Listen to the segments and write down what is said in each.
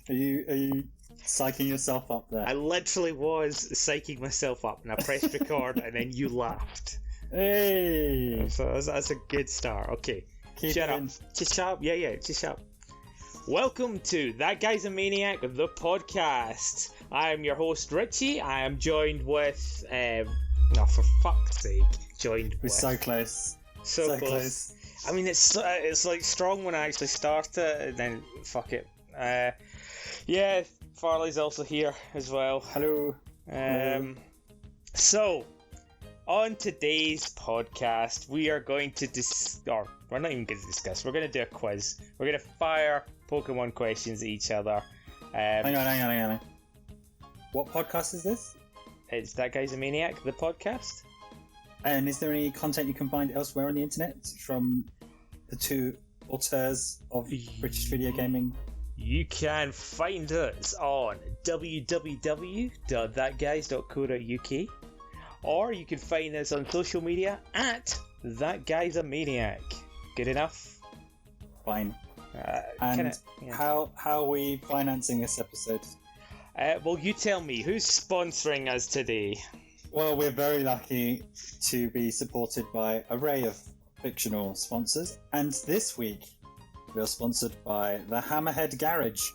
Are you psyching yourself up there? I literally was psyching myself up, and I pressed record, and then you laughed. Hey! So that's a good start. Okay, shut up. Just shut up. Yeah, just shut up. Welcome to That Guy's a Maniac, the podcast. I am your host, Richie. I am joined with... oh, for fuck's sake. Joined We're with... so close. So close. I mean, it's like strong when I actually start it, and then fuck it. Yeah, Farley's also here as well. Hello. So, on today's podcast, we are going to we're not even going to discuss. We're going to do a quiz. We're going to fire Pokemon questions at each other. Hang on. What podcast is this? It's That Guy's a Maniac, the podcast. And is there any content you can find elsewhere on the internet from the two auteurs of British video gaming? You can find us on www.thatguys.co.uk, or you can find us on social media at That Guy's a Maniac. Good enough? Fine. How are we financing this episode? Well, you tell me. Who's sponsoring us today? Well, we're very lucky to be supported by an array of fictional sponsors, and this week we are sponsored by the Hammerhead Garage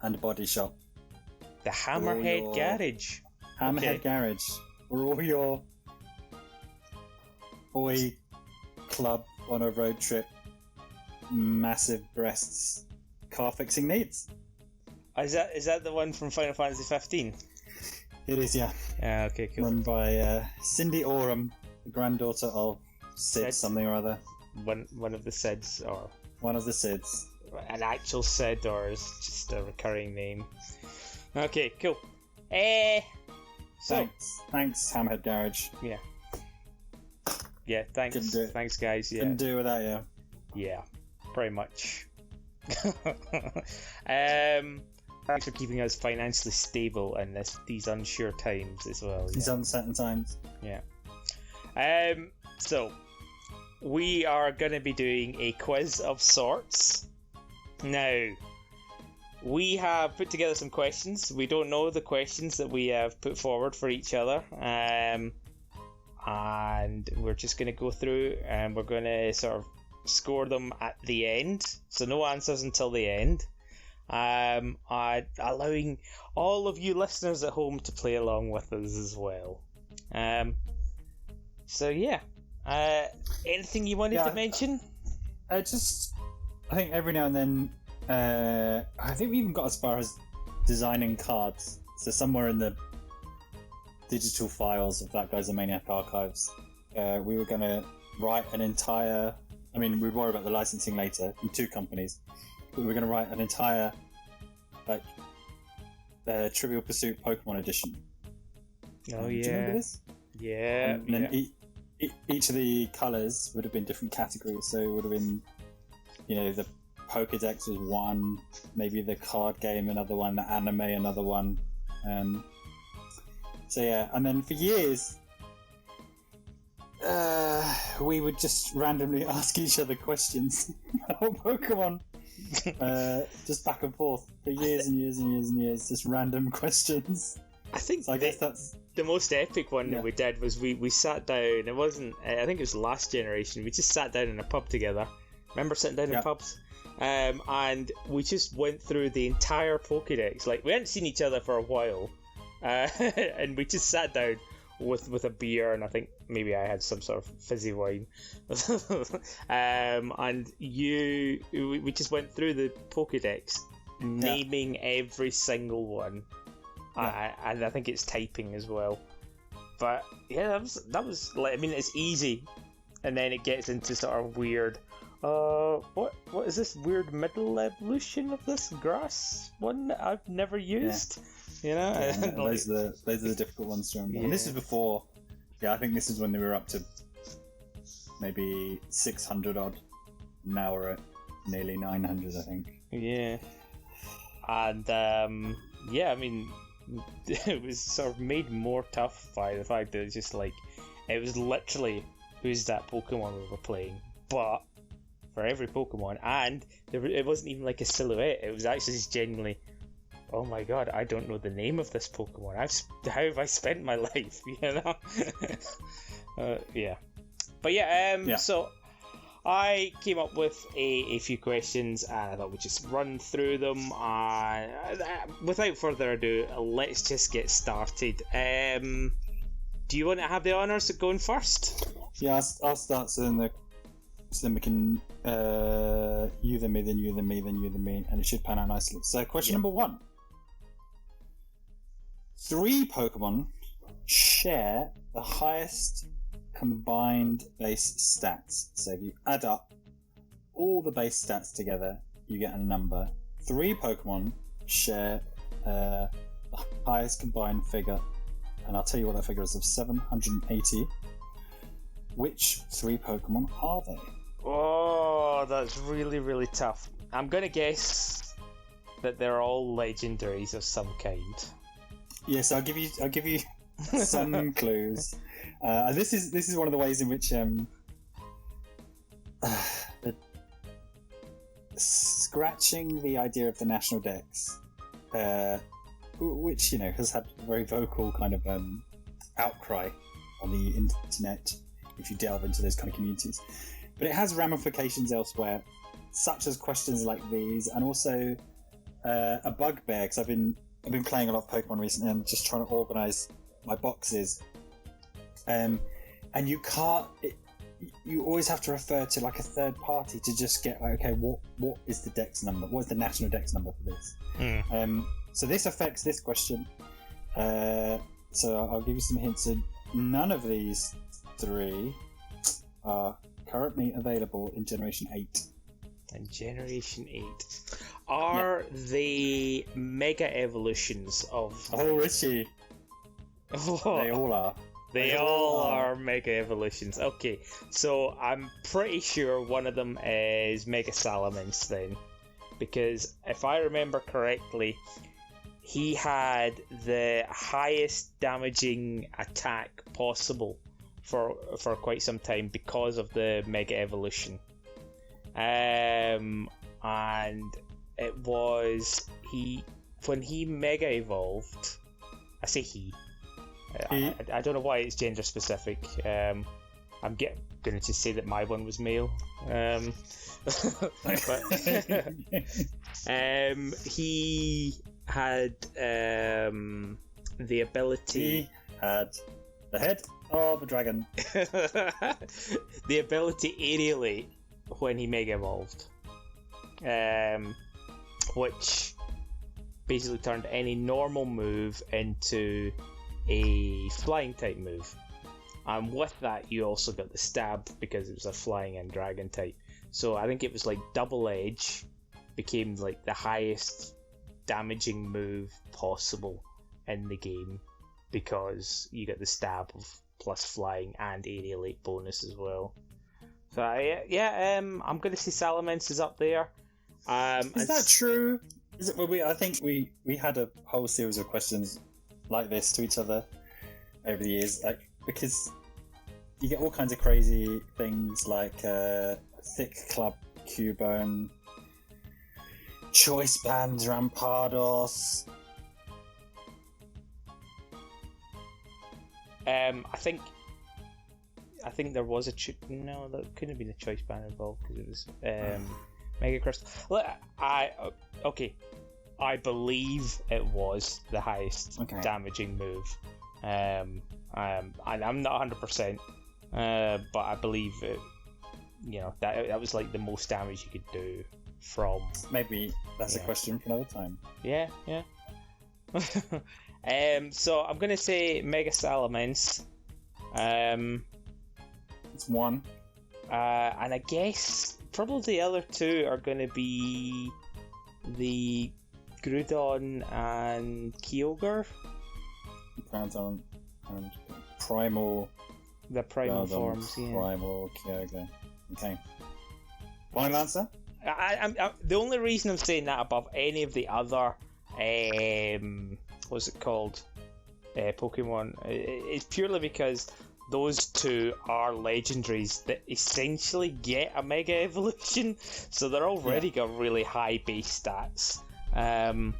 and Body Shop. The Hammerhead Garage? Hammerhead Garage. For all your boy club on a road trip, massive breasts, car fixing needs. Is that the one from Final Fantasy 15? It is, yeah. Yeah, okay, cool. Run by Cindy Oram, the granddaughter of Sid something or other. One of the Sids, or... One of the Sids. An actual Sid, or is just a recurring name. Okay, cool. Thanks, Hammerhead Garage. Yeah, thanks. Thanks, guys. Yeah. Couldn't do without you. Yeah, pretty much. Thanks for keeping us financially stable in these unsure times as well. These uncertain times. Yeah. So, we are going to be doing a quiz of sorts. Now, we have put together some questions. We don't know the questions that we have put forward for each other. And we're just going to go through and we're going to sort of score them at the end. So no answers until the end. Allowing all of you listeners at home to play along with us as well. So yeah. Anything you wanted to mention? I think every now and then, I think we even got as far as designing cards. So somewhere in the digital files of That Guy's a Maniac archives, we were going to write an entire... I mean, we'd worry about the licensing later from two companies. We were going to write an entire Trivial Pursuit Pokemon edition. Oh, Do you remember this? Yeah. And then each of the colours would have been different categories. So it would have been, the Pokedex was one, maybe the card game another one, the anime another one. So yeah, and then for years, we would just randomly ask each other questions about Pokemon. Just back and forth for years and years and years and years, just random questions. I think so. I guess that's the most epic one that we did was we sat down. It wasn't. I think it was last generation. We just sat down in a pub together. Remember sitting down in pubs? And we just went through the entire Pokédex. Like, we hadn't seen each other for a while, and we just sat down with a beer, and I think maybe I had some sort of fizzy wine. And we just went through the Pokédex, naming every single one. And I think it's typing as well. But yeah, that was like, I mean, it's easy, and then it gets into sort of weird. What is this weird middle evolution of this grass one that I've never used? Those are the difficult ones to remember. And this is before. I think this is when they were up to maybe 600 odd. Now we're at nearly 900, I think. Yeah. And I mean, it was sort of made more tough by the fact that it was literally who's that Pokemon we were playing, but for every Pokemon, and it wasn't even like a silhouette. It was actually just genuinely, oh my god, I don't know the name of this Pokemon. How have I spent my life? You know? Yeah. But yeah, so I came up with a few questions, and I thought we'd just run through them. Without further ado, let's just get started. Do you want to have the honours of going first? Yeah, I'll start, so then we can you then me, then you then me, then you then me, and it should pan out nicely. So question number 1. 3 Pokemon share the highest combined base stats. So if you add up all the base stats together, you get a number. 3 Pokemon share the highest combined figure, and I'll tell you what that figure is, of 780. Which 3 Pokemon are they? Oh, that's really, really tough. I'm gonna guess that they're all legendaries of some kind. Yes, I'll give you some clues. This is one of the ways in which scratching the idea of the national dex, which has had a very vocal kind of outcry on the internet if you delve into those kind of communities, but it has ramifications elsewhere, such as questions like these, and also a bugbear, because I've been playing a lot of Pokemon recently and just trying to organise my boxes, and you can't. You always have to refer to like a third party to just get like, okay, what is the dex number? What is the national dex number for this? So this affects this question. So I'll give you some hints. So none of these 3 are currently available in Generation 8. And Generation 8. Are they Mega Evolutions of... Oh, Richie! They all are. They all are Mega Evolutions. Okay, so I'm pretty sure one of them is Mega Salamence then. Because if I remember correctly, he had the highest damaging attack possible for quite some time because of the Mega Evolution. And it was when he Mega Evolved. I say he. I don't know why it's gender specific. I'm going to just say that my one was male. But he had the ability. He had the head of a dragon. The ability Aerialate when he Mega Evolved, which basically turned any normal move into a flying type move, and with that you also got the stab because it was a flying and dragon type. So I think it was like Double Edge became like the highest damaging move possible in the game because you got the stab of plus flying and Aerialate bonus as well. So I'm going to say Salamence is up there. Is that true? Is it? Well, I think we had a whole series of questions like this to each other over the years, like, because you get all kinds of crazy things like Thick Club Cubone, Choice Bands Rampardos. I think there was no, there couldn't have been a choice band involved because it was Mega Crystal. Look, I believe it was the highest damaging move. And I'm not 100%, but I believe it. That was like the most damage you could do from. Maybe that's a question for another time. Yeah. So I'm gonna say Mega Salamence. It's 1. And I guess probably the other 2 are gonna be the Groudon and Kyogre. Groudon and Primal. The Primal Groudon, forms, yeah. Primal Kyogre. Okay. Final answer? I'm the only reason I'm saying that above any of the other what's it called? Pokemon is purely because those two are legendaries that essentially get a Mega Evolution, so they're already got really high base stats. And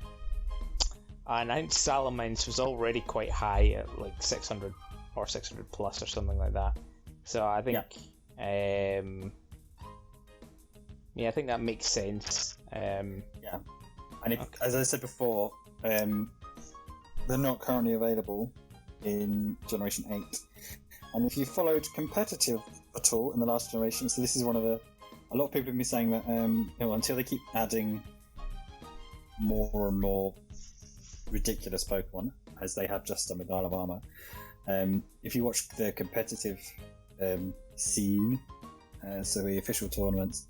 I think Salamence was already quite high at like 600 or 600 plus or something like that. So I think, I think that makes sense. And as I said before, they're not currently available in Generation 8. And if you followed competitive at all in the last generation, so this is one of a lot of people have been saying that until they keep adding more and more ridiculous Pokemon, as they have just done with Isle of Armor, if you watch the competitive scene, so the official tournaments,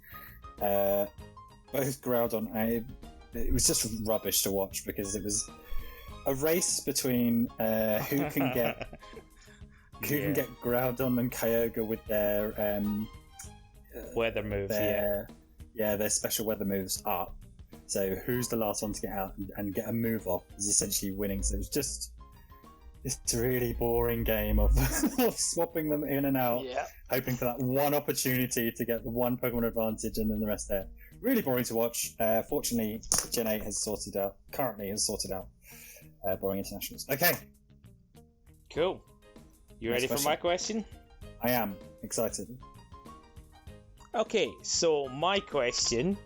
both Groudon, it was just rubbish to watch because it was a race between who can get Groudon and Kyogre with their weather moves, their special weather moves up. So who's the last one to get out and get a move off is essentially winning. So it was just this really boring game of swapping them in and out, hoping for that one opportunity to get the one Pokemon advantage and then the rest there. Really boring to watch. Fortunately, Gen 8 currently has sorted out boring internationals. Okay. Cool. You ready for my question? I am. Excited. Okay, so my question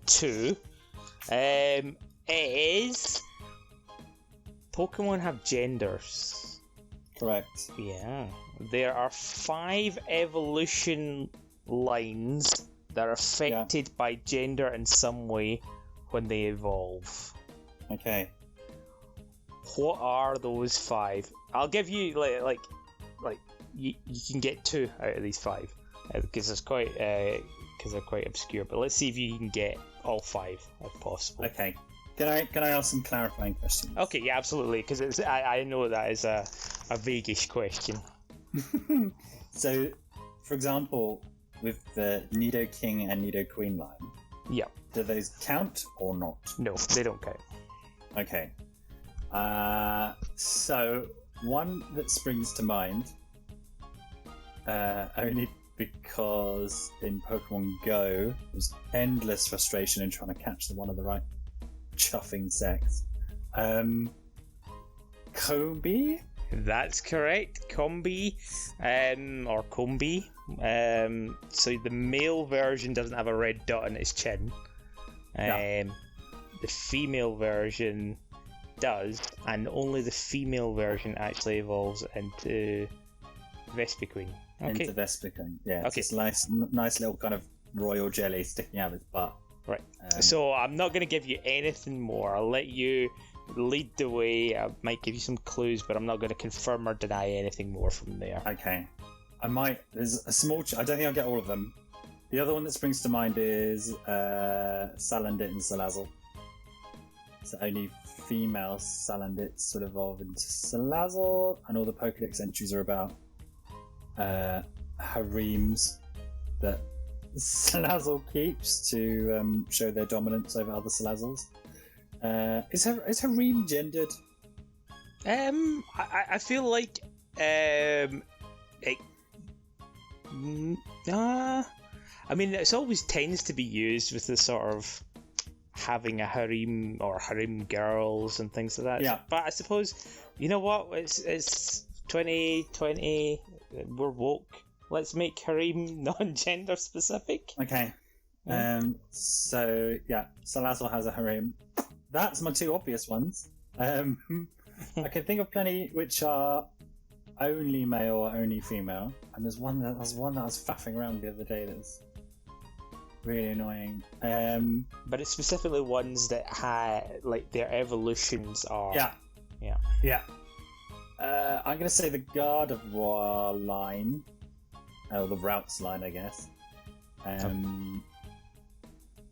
2, is Pokemon have genders? Correct. Yeah. There are 5 evolution lines that are affected by gender in some way when they evolve. Okay. What are those 5? I'll give you like you can get 2 out of these 5 because it's quite because they're quite obscure. But let's see if you can get all 5 if possible. Okay. Can I ask some clarifying questions? Okay, yeah, absolutely. Because I know that is a vaguish question. So, for example, with the Nido King and Nido Queen line, do those count or not? No, they don't count. Okay. So one that springs to mind, only because in Pokemon Go there's endless frustration in trying to catch the one of the right chuffing sex. Combi? That's correct, Combi, or Combi. So the male version doesn't have a red dot on its chin. The female version does, and only the female version actually evolves into Vespiquen. Okay. Into Vespiquen, yeah. Okay. It's nice little kind of royal jelly sticking out of its butt. Right. So I'm not going to give you anything more. I'll let you lead the way. I might give you some clues, but I'm not going to confirm or deny anything more from there. Okay. There's a small... I don't think I'll get all of them. The other one that springs to mind is Salandit and Salazzle. So only female Salandits sort of evolve into Salazzle, and all the Pokédex entries are about harems that Salazzle keeps to show their dominance over other Salazzles. Is harem gendered? I feel like I mean, it always tends to be used with the sort of having a harem or harem girls and things like that. Yeah. But I suppose, you know what? It's 2020. We're woke. Let's make harem non-gender specific. Okay. So yeah, Salazzle has a harem. That's my 2 obvious ones. I can think of plenty which are only male or only female, and there's one that I was faffing around the other day that was really annoying. But it's specifically ones that like their evolutions are. Yeah. I'm gonna say the Gardevoir line, or the Routes line, I guess.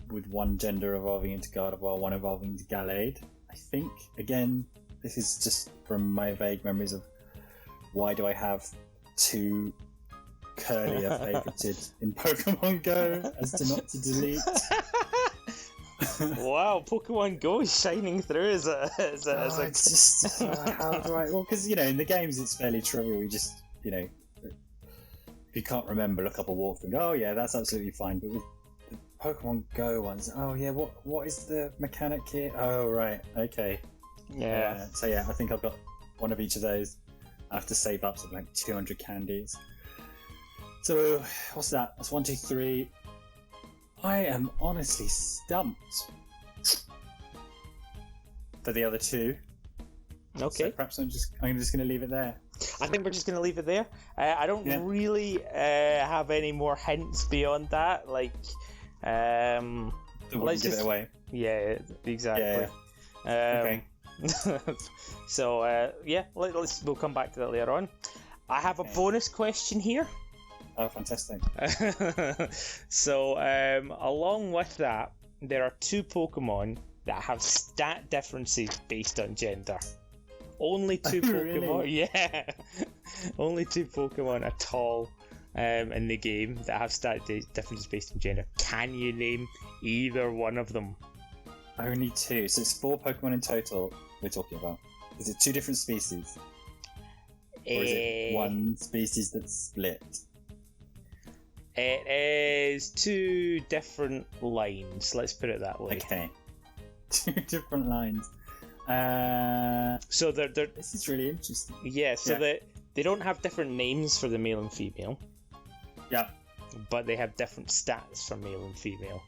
With one gender evolving into Gardevoir, one evolving into Gallade. I think, again, this is just from my vague memories of why do I have 2 Curlier favorited in Pokemon Go as to not to delete. Wow, Pokemon Go is shining through as a It's just how do I? Well, because in the games it's fairly trivial. You just if you can't remember, look up a walkthrough and go, oh yeah, that's absolutely fine. But with the Pokemon Go ones, oh yeah, what is the mechanic here? Oh right, okay. Yeah. So yeah, I think I've got one of each of those. I have to save up something like 200 candies. So what's that? That's 1, 2, 3. I am honestly stumped for the other two. Okay. So perhaps I'm just going to leave it there. I think we're just going to leave it there. I don't really have any more hints beyond that. Like, That wouldn't give it away. Yeah, exactly. Yeah. Okay. So we'll come back to that later on. I have a bonus question here. Oh, fantastic. So, along with that, there are 2 Pokemon that have stat differences based on gender. Only 2 Pokemon, really? Yeah. Only 2 Pokemon at all in the game that have stat differences based on gender. Can you name either one of them? Only 2. So it's 4 Pokemon in total we're talking about. Is it 2 different species? Or is it one species that's split? It is 2 different lines, let's put it that way. Okay. 2 different lines. So they're This is really interesting. Yeah, so they don't have different names for the male and female. Yeah. But they have different stats for male and female.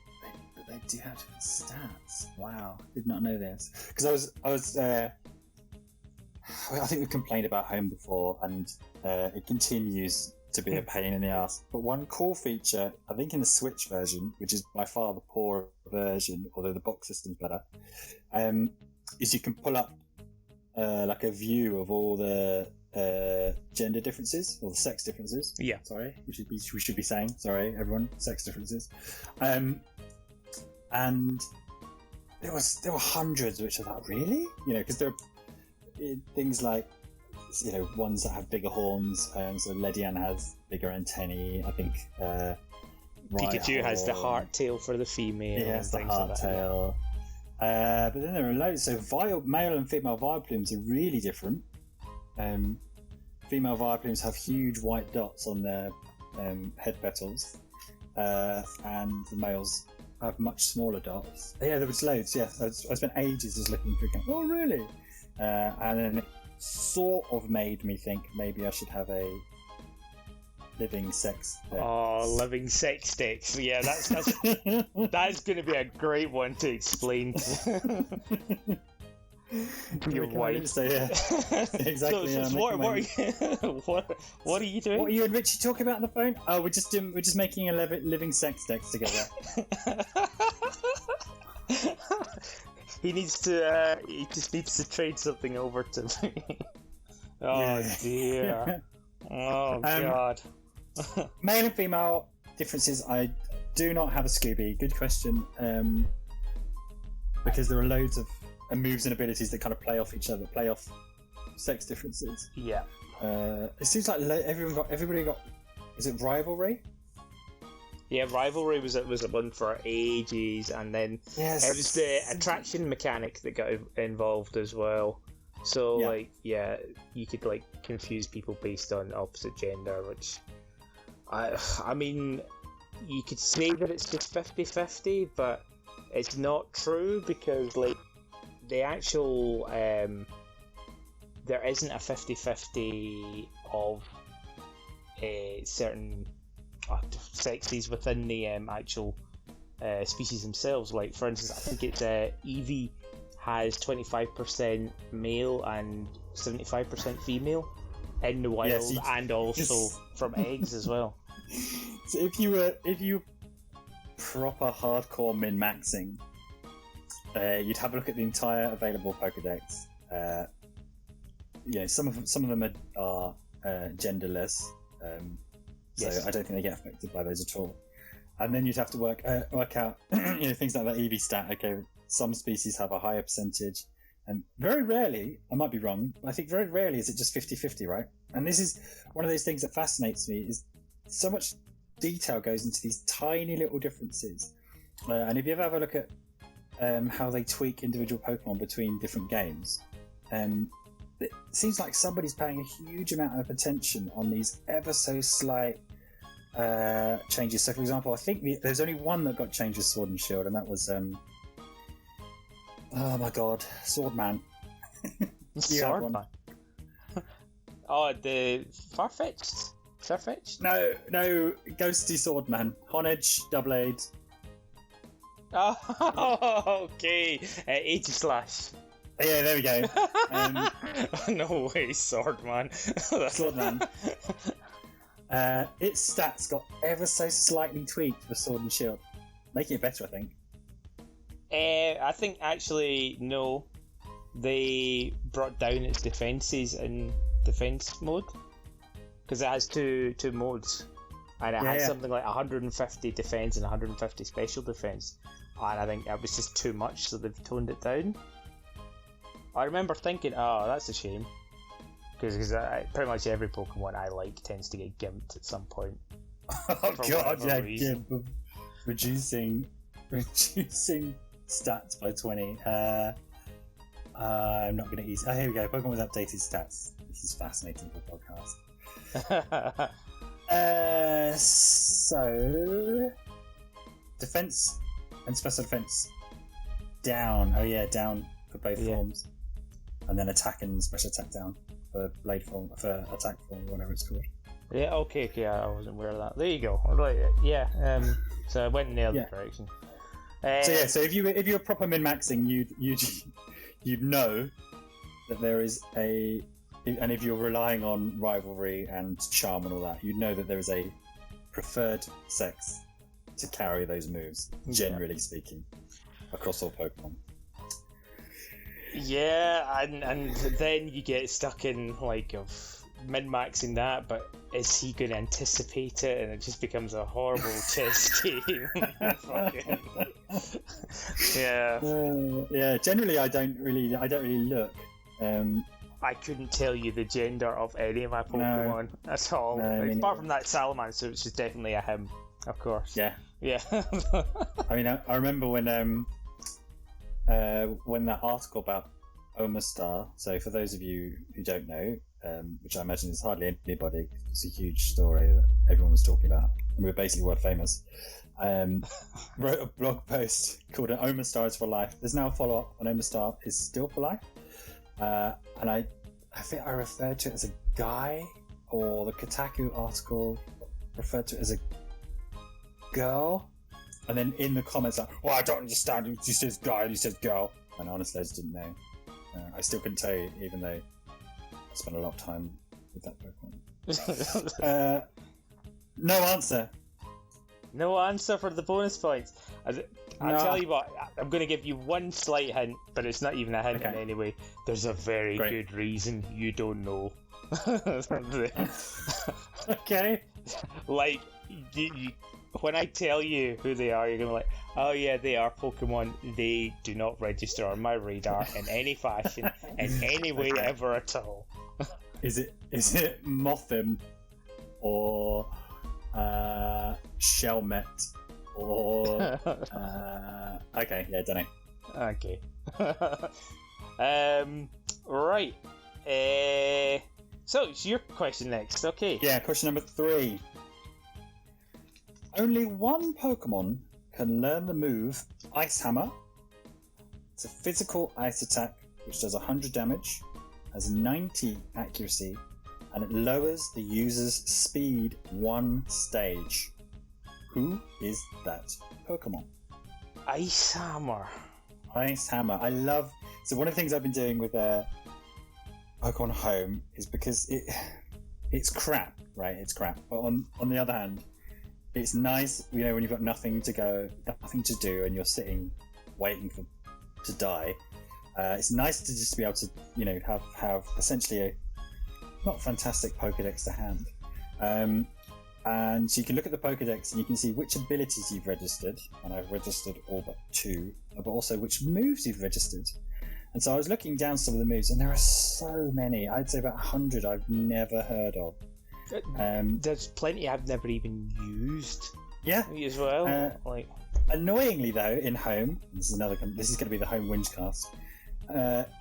But they do have different stats. Wow, did not know this. Because I was I think we've complained about Home before, and it continues to be a pain in the ass. But one cool feature, I think in the Switch version, which is by far the poorer version, although the box system's better, is you can pull up like a view of all the gender differences or the sex differences. Yeah. Sorry, we should be saying sorry, everyone, sex differences. And there were hundreds, which I thought, really, because there are things like ones that have bigger horns. So Ledian has bigger antennae. I think Pikachu has the heart tail for the female. He has the things heart like that. tail. But then there are loads. So male and female Vileplumes are really different. Female Vileplumes have huge white dots on their head petals, and the males have much smaller dots. Yeah, there was loads. Yeah, I spent ages just looking through. Oh, really? And then it sort of made me think maybe I should have a living sex dex. Oh, living sex dex. Yeah, that's that's going to be a great one to explain to your wife. So, yeah, exactly. So what are you doing? What are you and Richie talking about on the phone? Oh, we're just making a living sex dex together. He just needs to trade something over to me. Oh Yeah. dear. Oh god. Male and female differences. I do not have a Scooby. Good question. Because there are loads of moves and abilities that kind of play off each other, play off sex differences. Yeah. It seems like everybody got. Is it rivalry? Yeah, rivalry was a one for ages, and then Yes. it was the attraction mechanic that got involved as well. So Yeah. you could confuse people based on opposite gender, which I mean, you could say that it's just 50-50, but it's not true because the actual there isn't a 50-50 of certain sexes within the actual species themselves. Like, for instance, I think it's Eevee has 25% male and 75% female in the wild, and also from eggs as well. So if you were proper hardcore min-maxing, you'd have a look at the entire available Pokedex. Some of them are genderless, so I don't think they get affected by those at all. And then you'd have to work out things like that Eevee stat. Okay, some species have a higher percentage, and very rarely, I might be wrong, but I think very rarely is it just 50-50, right? And this is one of those things that fascinates me, is so much detail goes into these tiny little differences. And if you ever have a look at how they tweak individual Pokemon between different games. It seems like somebody's paying a huge amount of attention on these ever so slight changes. So, for example, I think there's only one that got changed with Sword and Shield, and that was oh my god, Swordman. Swordman. Oh, the Farfetch'd? Farfetch'd? No, Ghosty Swordman. Honedge, Doublade. Oh, okay. Aegislash. Yeah, there we go. No way, Swordman. Swordman. Its stats got ever so slightly tweaked for Sword and Shield, making it better, I think. I think actually no, they brought down its defenses in defense mode because it has two modes, and it has something like 150 defense and 150 special defense, and I think that was just too much, so they've toned it down. I remember thinking, oh, that's a shame, because pretty much every Pokemon I like tends to get gimped at some point. Oh god, yeah, gimp. Reducing stats by 20. I'm not going to ease. Oh, here we go. Pokemon with updated stats. This is fascinating for a podcast. So defense and special defense down. Oh yeah, down for both forms, and then attack and special attack down for blade form, for attack form, whatever it's called. Yeah. Okay. I wasn't aware of that. There you go. Right. Yeah. So I went in the other direction. So if you're proper min-maxing, you'd know that there is and if you're relying on rivalry and charm and all that, you'd know that there is a preferred sex to carry those moves, generally speaking, across all Pokemon. Yeah, and then you get stuck in like of min-maxing that, but is he going to anticipate it, and it just becomes a horrible chess game. Yeah. Generally, I don't really look. I couldn't tell you the gender of any of my Pokemon at all. No, apart from that Salamander, which is definitely a him, of course. Yeah. I mean, I remember when that article about Omastar. So for those of you who don't know, which I imagine is hardly anybody, it's a huge story that everyone was talking about, and we were basically world famous. Wrote a blog post called Omastar is for life. There's now a follow-up on Omastar is still for life, and I think I referred to it as a guy, or the Kotaku article referred to it as a girl, and then in the comments like, well, I don't understand, he says guy and he says girl, and honestly I just didn't know. I still couldn't tell you, even though I spent a lot of time with that Pokemon. No answer. No answer for the bonus points. I'll tell you what, I'm going to give you one slight hint, but it's not even a hint in any way. There's a very good reason you don't know. Okay. Like, when I tell you who they are, you're going to be like, oh yeah, they are Pokemon. They do not register on my radar in any fashion, in any way ever at all. Is it Mothim, or Shelmet, or okay, yeah, don't know. Okay. Right. So it's your question next. Okay. Yeah, question number 3. Only one Pokemon can learn the move Ice Hammer. It's a physical ice attack which does 100 damage, has 90 accuracy, and it lowers the user's speed 1 stage. Who is that Pokemon? Ice Hammer. Ice Hammer. I love... So one of the things I've been doing with Pokemon Home is because it's crap, right? It's crap. But on the other hand, it's nice, you know, when you've got nothing to do, and you're sitting waiting to die. It's nice to just be able to, you know, have essentially a not fantastic Pokedex to hand. And so you can look at the Pokedex and you can see which abilities you've registered, and I've registered all but 2, but also which moves you've registered. And so I was looking down some of the moves, and there are so many. I'd say about 100 I've never heard of. There's plenty I've never even used. Yeah. As well. Annoyingly, though, in home, this is going to be the home Wingecast.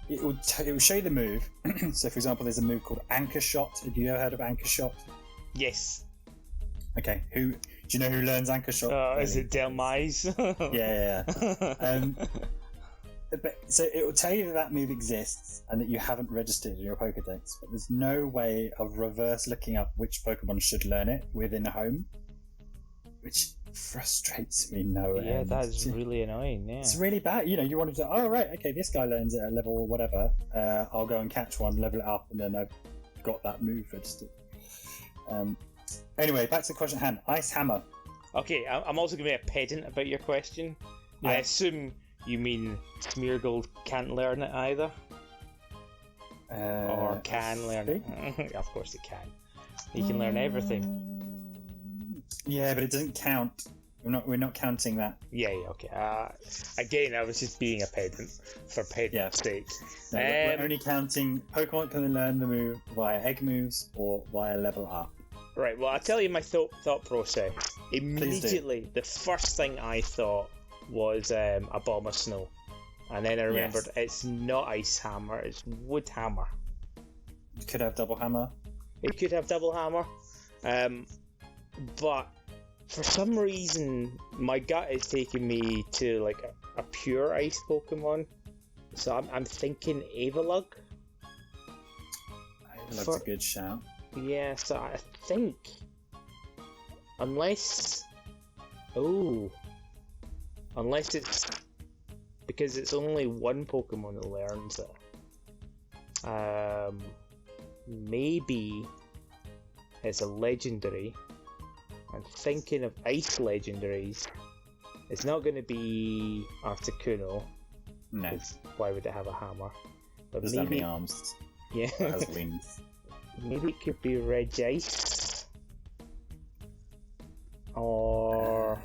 It will show you the move. So, for example, there's a move called Anchor Shot. Have you ever heard of Anchor Shot? Yes. Okay. Do you know who learns Anchor Shot? Is it Delmise? Yeah. So it will tell you that move exists and that you haven't registered in your Pokedex, but there's no way of reverse looking up which Pokemon should learn it within a home, which frustrates me no end. Yeah, that's really annoying. Yeah, it's really bad. You wanted to. Oh right, okay, this guy learns it at level whatever. I'll go and catch one, level it up, and then I've got that move registered. Anyway, back to the question at hand. Ice Hammer. Okay, I'm also going to be a pedant about your question. Yeah. I assume you mean Smeargle can't learn it either? Or can learn it? Of course it can. He can learn everything. Yeah, but it doesn't count. We're not counting that. Yeah, okay. Again, I was just being a pedant for pedant's sake. No, we're only counting Pokemon can learn the move via egg moves or via level up. Right, well, I'll tell you my thought process. Immediately, the first thing I thought was a Bomb of Snow. And then I remembered it's not Ice Hammer, it's Wood Hammer. It could have Double Hammer. It could have Double Hammer. But for some reason, my gut is taking me to like a pure ice Pokemon. So I'm thinking Avalugg. Avalug's a good shout. Yeah, so I think unless it's because it's only one Pokemon that learns it. Maybe it's a legendary. I'm thinking of ice legendaries. It's not going to be Articuno. No. Why would it have a hammer? But doesn't have any arms. Yeah. It has wings. Maybe it could be Regice. Or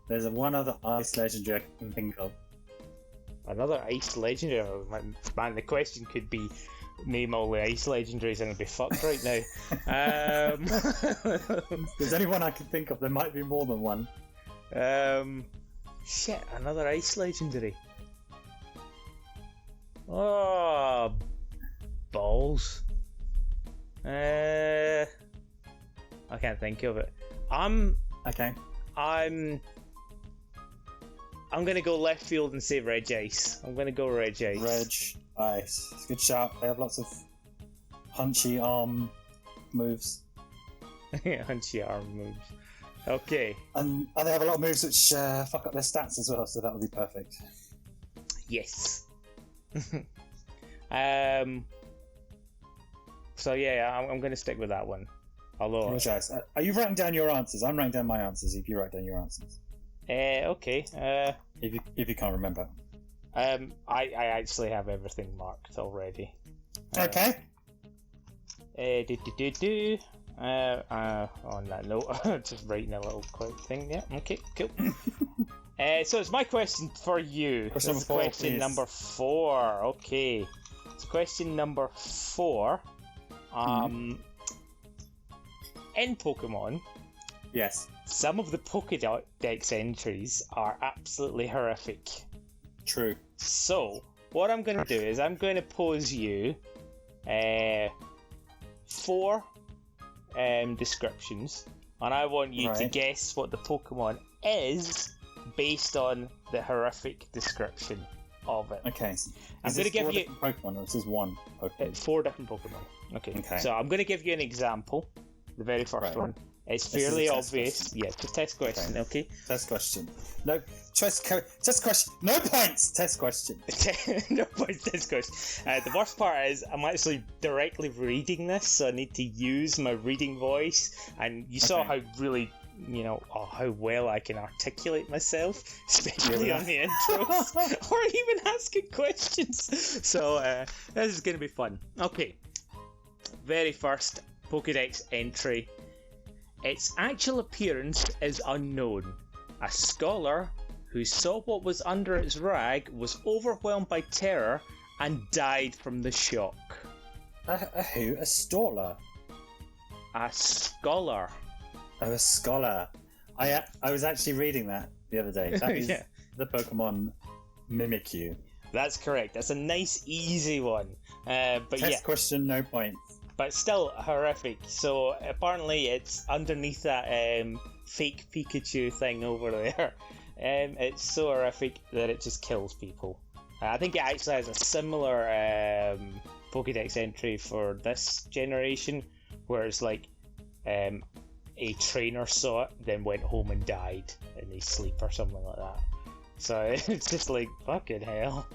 there's one other ice legendary I can think of. Another ice legendary? Oh, man, the question could be name all the ice legendaries and I'd be fucked right now. There's only one I can think of. There might be more than one. Shit, another ice legendary. Oh, balls. I can't think of it. I'm gonna go left field and say Regice. I'm gonna go Regice. Ice. It's a good shout. They have lots of punchy arm moves. Punchy arm moves. Okay. And they have a lot of moves which fuck up their stats as well, so that would be perfect. Yes. So yeah, I'm going to stick with that one. Although, are you writing down your answers? I'm writing down my answers. If you write down your answers. Okay. If you can't remember. I actually have everything marked already. Okay. On that note, just writing a little quick thing. Yeah. Okay. Cool. So it's my question for you. Question number 4. Okay. So question number 4. In Pokemon, yes, some of the Pokédex entries are absolutely horrific. True. So what I'm going to do is I'm going to pose you 4 descriptions, and I want you to guess what the Pokemon is based on the horrific description of it. Okay. I'm going to give you Pokemon, or this is one Pokemon. 4 different Pokemon. Okay. So I'm going to give you an example. The very first one. It's fairly obvious. Yeah, just test question, okay? Test question. No, test question. No points! Test question. No points, test question. The worst part is I'm actually directly reading this, so I need to use my reading voice. And you saw how really, how well I can articulate myself, especially on the intros, or even asking questions. So this is going to be fun. Okay. Very first Pokédex entry. Its actual appearance is unknown. A scholar who saw what was under its rag was overwhelmed by terror and died from the shock. Who? A Stalker? A scholar. Oh, a scholar. I was actually reading that the other day. That is Yeah. the Pokemon Mimikyu. That's correct. That's a nice, easy one. But Test question, no points. but still horrific. So apparently it's underneath that fake Pikachu thing over there. It's so horrific that it just kills people. I think it actually has a similar Pokédex entry for this generation, where it's like a trainer saw it, then went home and died in his sleep or something like that. So it's just like, fucking hell.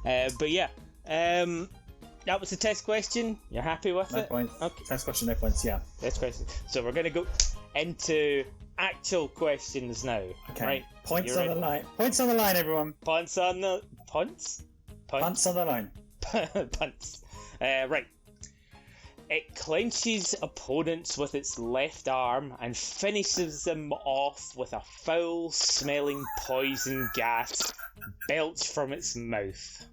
But yeah, that was the test question. You're happy with No it? points. Okay. Test question, no points, yeah. Test question. So we're going to go into actual questions now. Okay. Right. Points You on the ready? line. Points on the line, everyone. Punts on the... Punts? Punts on the line. Punts. Right. It clenches opponents with its left arm and finishes them off with a foul-smelling poison gas belched from its mouth.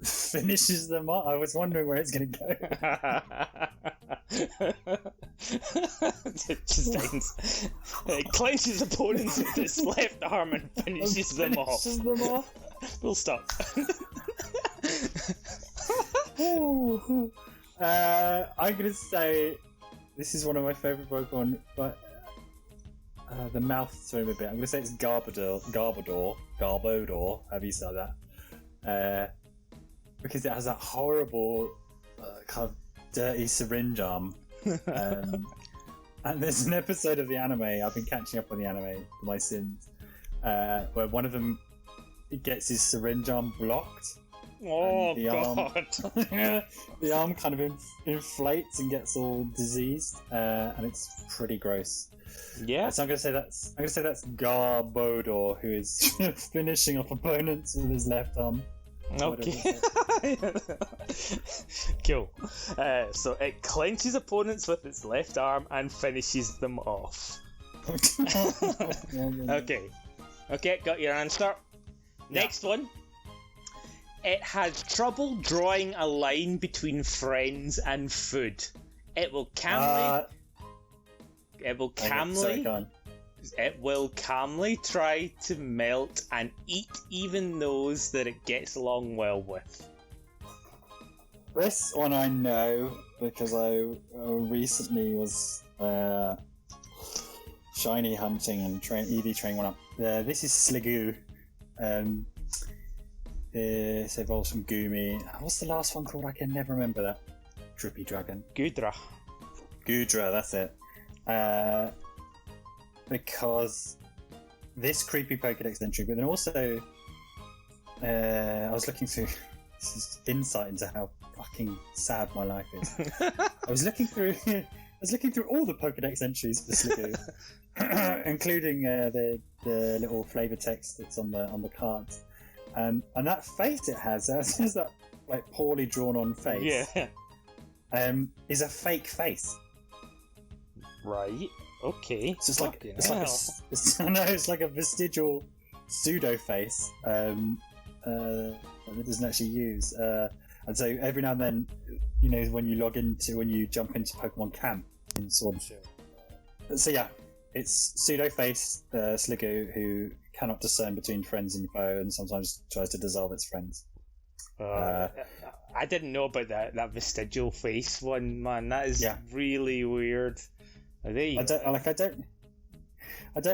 Finishes them off. I was wondering where it's going to go. It just ends. It clenches opponents with its left arm and finishes them off. Finishes them off. We'll stop. I'm going to say this is one of my favourite Pokemon, but the mouth threw me a bit. I'm going to say it's Garbodor, however you say that. Because it has that horrible kind of dirty syringe arm. And there's an episode of the anime, I've been catching up on the anime for my sins, where one of them gets his syringe arm blocked. Oh, the God. The arm kind of inflates and gets all diseased, and it's pretty gross. Yeah. So I'm gonna say that's Garbodor, who is finishing off opponents with his left arm. Okay. Cool. So it clenches opponents with its left arm and finishes them off. Okay. Okay, got your answer. Next one. It has trouble drawing a line between friends and food. It will calmly. It will calmly try to melt and eat even those that it gets along well with. This one I know because I recently was shiny hunting and EV training one up. This is Sliggoo. This evolves from Goomy. What's the last one called? I can never remember that. Drippy Dragon. Gudra, that's it. Because this creepy Pokédex entry, but then also I was looking through. This is insight into how fucking sad my life is. I was looking through all the Pokédex entries for Sliggoo, including the little flavour text that's on the cards. And that face it has that like poorly drawn on face. yeah. Is a fake face. Right. Okay. It's just like it's like a vestigial pseudo face that it doesn't actually use. And so every now and then, when you jump into Pokemon Camp in Sword and Shield. So yeah, it's pseudo face Sliggoo who cannot discern between friends and foe, and sometimes tries to dissolve its friends. I didn't know about that vestigial face one, man. That is really weird. I don't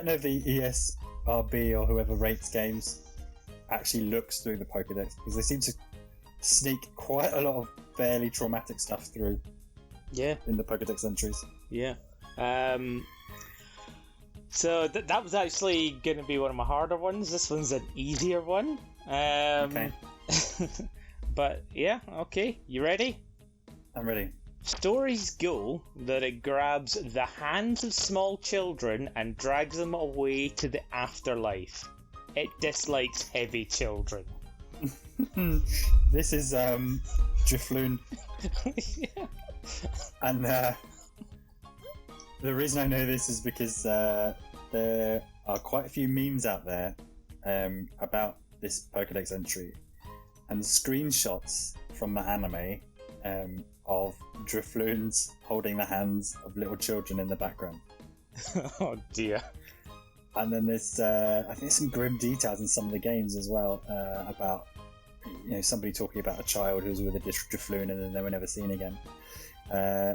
know if the ESRB or whoever rates games actually looks through the Pokédex, because they seem to sneak quite a lot of fairly traumatic stuff through. Yeah. In the Pokédex entries. Yeah. So that was actually going to be one of my harder ones. This one's an easier one. Okay. But yeah, okay. You ready? I'm ready. Stories go that it grabs the hands of small children and drags them away to the afterlife. It dislikes heavy children. This is Drifloon. Yeah. And the reason I know this is because there are quite a few memes out there about this Pokédex entry, and screenshots from the anime of Drifloons holding the hands of little children in the background. Oh dear. And then there's, I think there's some grim details in some of the games as well about, somebody talking about a child who was with a Drifloon and then they were never seen again.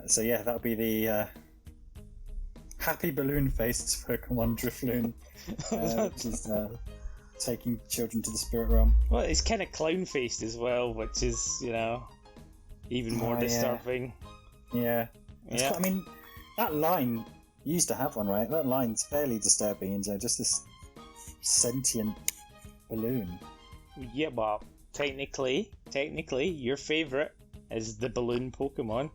So yeah, that'll be the happy balloon-faced Pokemon Drifloon, which is taking children to the spirit realm. Well, it's kind of clown-faced as well, which is, even more disturbing. Yeah. I mean, that line, you used to have one, right? That line's fairly disturbing, just this sentient balloon. Yeah, but technically, your favourite is the balloon Pokemon.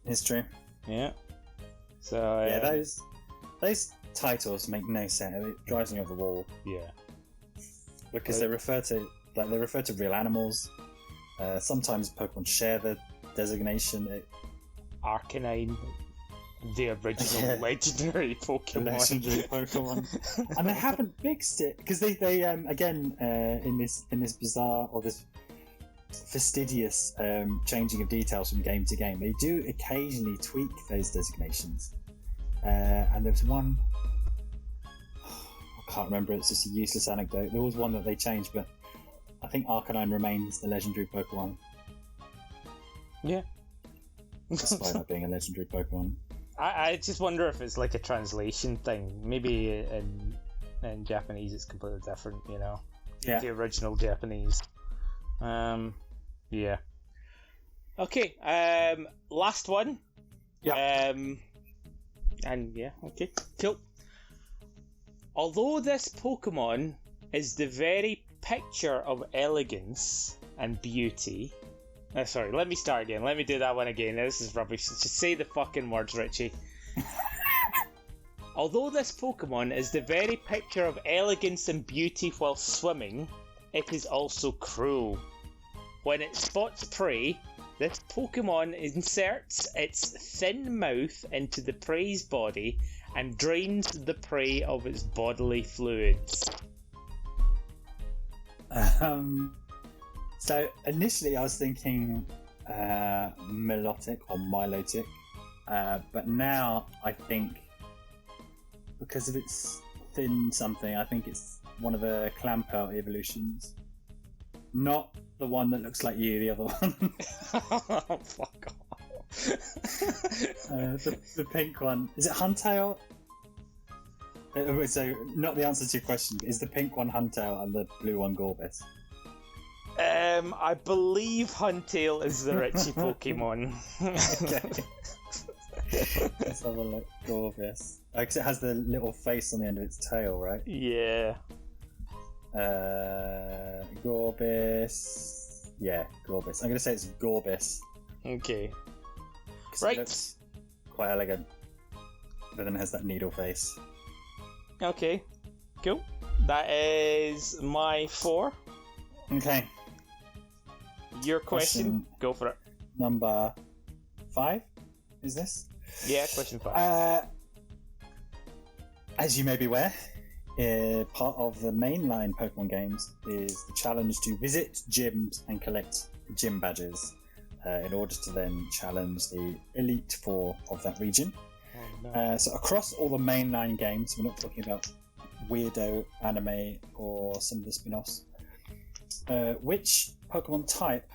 It's true. Yeah. So yeah, those titles make no sense. It drives me over the wall. Yeah. Because they refer to real animals. Sometimes Pokemon share the designation. Arcanine, the original legendary Pokemon. The legendary Pokemon, and they haven't fixed it because they again in this bizarre or this fastidious changing of details from game to game, they do occasionally tweak those designations. And there's one, I can't remember. It's just a useless anecdote. There was one that they changed, but I think Arcanine remains the legendary Pokemon. Yeah. Despite not being a legendary Pokemon. I just wonder if it's like a translation thing. Maybe in Japanese it's completely different, Yeah. The original Japanese. Yeah. Okay, last one. Yeah. And yeah, okay, cool. Although this Pokemon is the very picture of elegance and beauty... sorry, let me start again. Let me do that one again. This is rubbish. Just say the fucking words, Richie. Although this Pokemon is the very picture of elegance and beauty while swimming, it is also cruel. When it spots prey, this Pokemon inserts its thin mouth into the prey's body and drains the prey of its bodily fluids. So initially I was thinking Milotic or Milotic, but now I think because of its thin something, I think it's one of the Clamperl evolutions. Not the one that looks like you, the other one. Oh, fuck off. The pink one. Is it Huntail? So, not the answer to your question. Is the pink one Huntail and the blue one Gorbis? I believe Huntail is the Richie Pokemon. Okay. Let's have a look. Gorbis. Because it has the little face on the end of its tail, right? Yeah. Gorbis. Yeah, Gorbis. I'm going to say it's Gorbis. Okay. Right. It looks quite elegant. But then it has that needle face. Okay. Cool. That is my 4. Okay. Your question? Go for it. Number 5 is this? Yeah, question 5. As you may be aware, part of the mainline Pokemon games is the challenge to visit gyms and collect gym badges in order to then challenge the Elite Four of that region. Oh, no. So across all the mainline games, we're not talking about weirdo anime or some of the spin-offs, which Pokemon type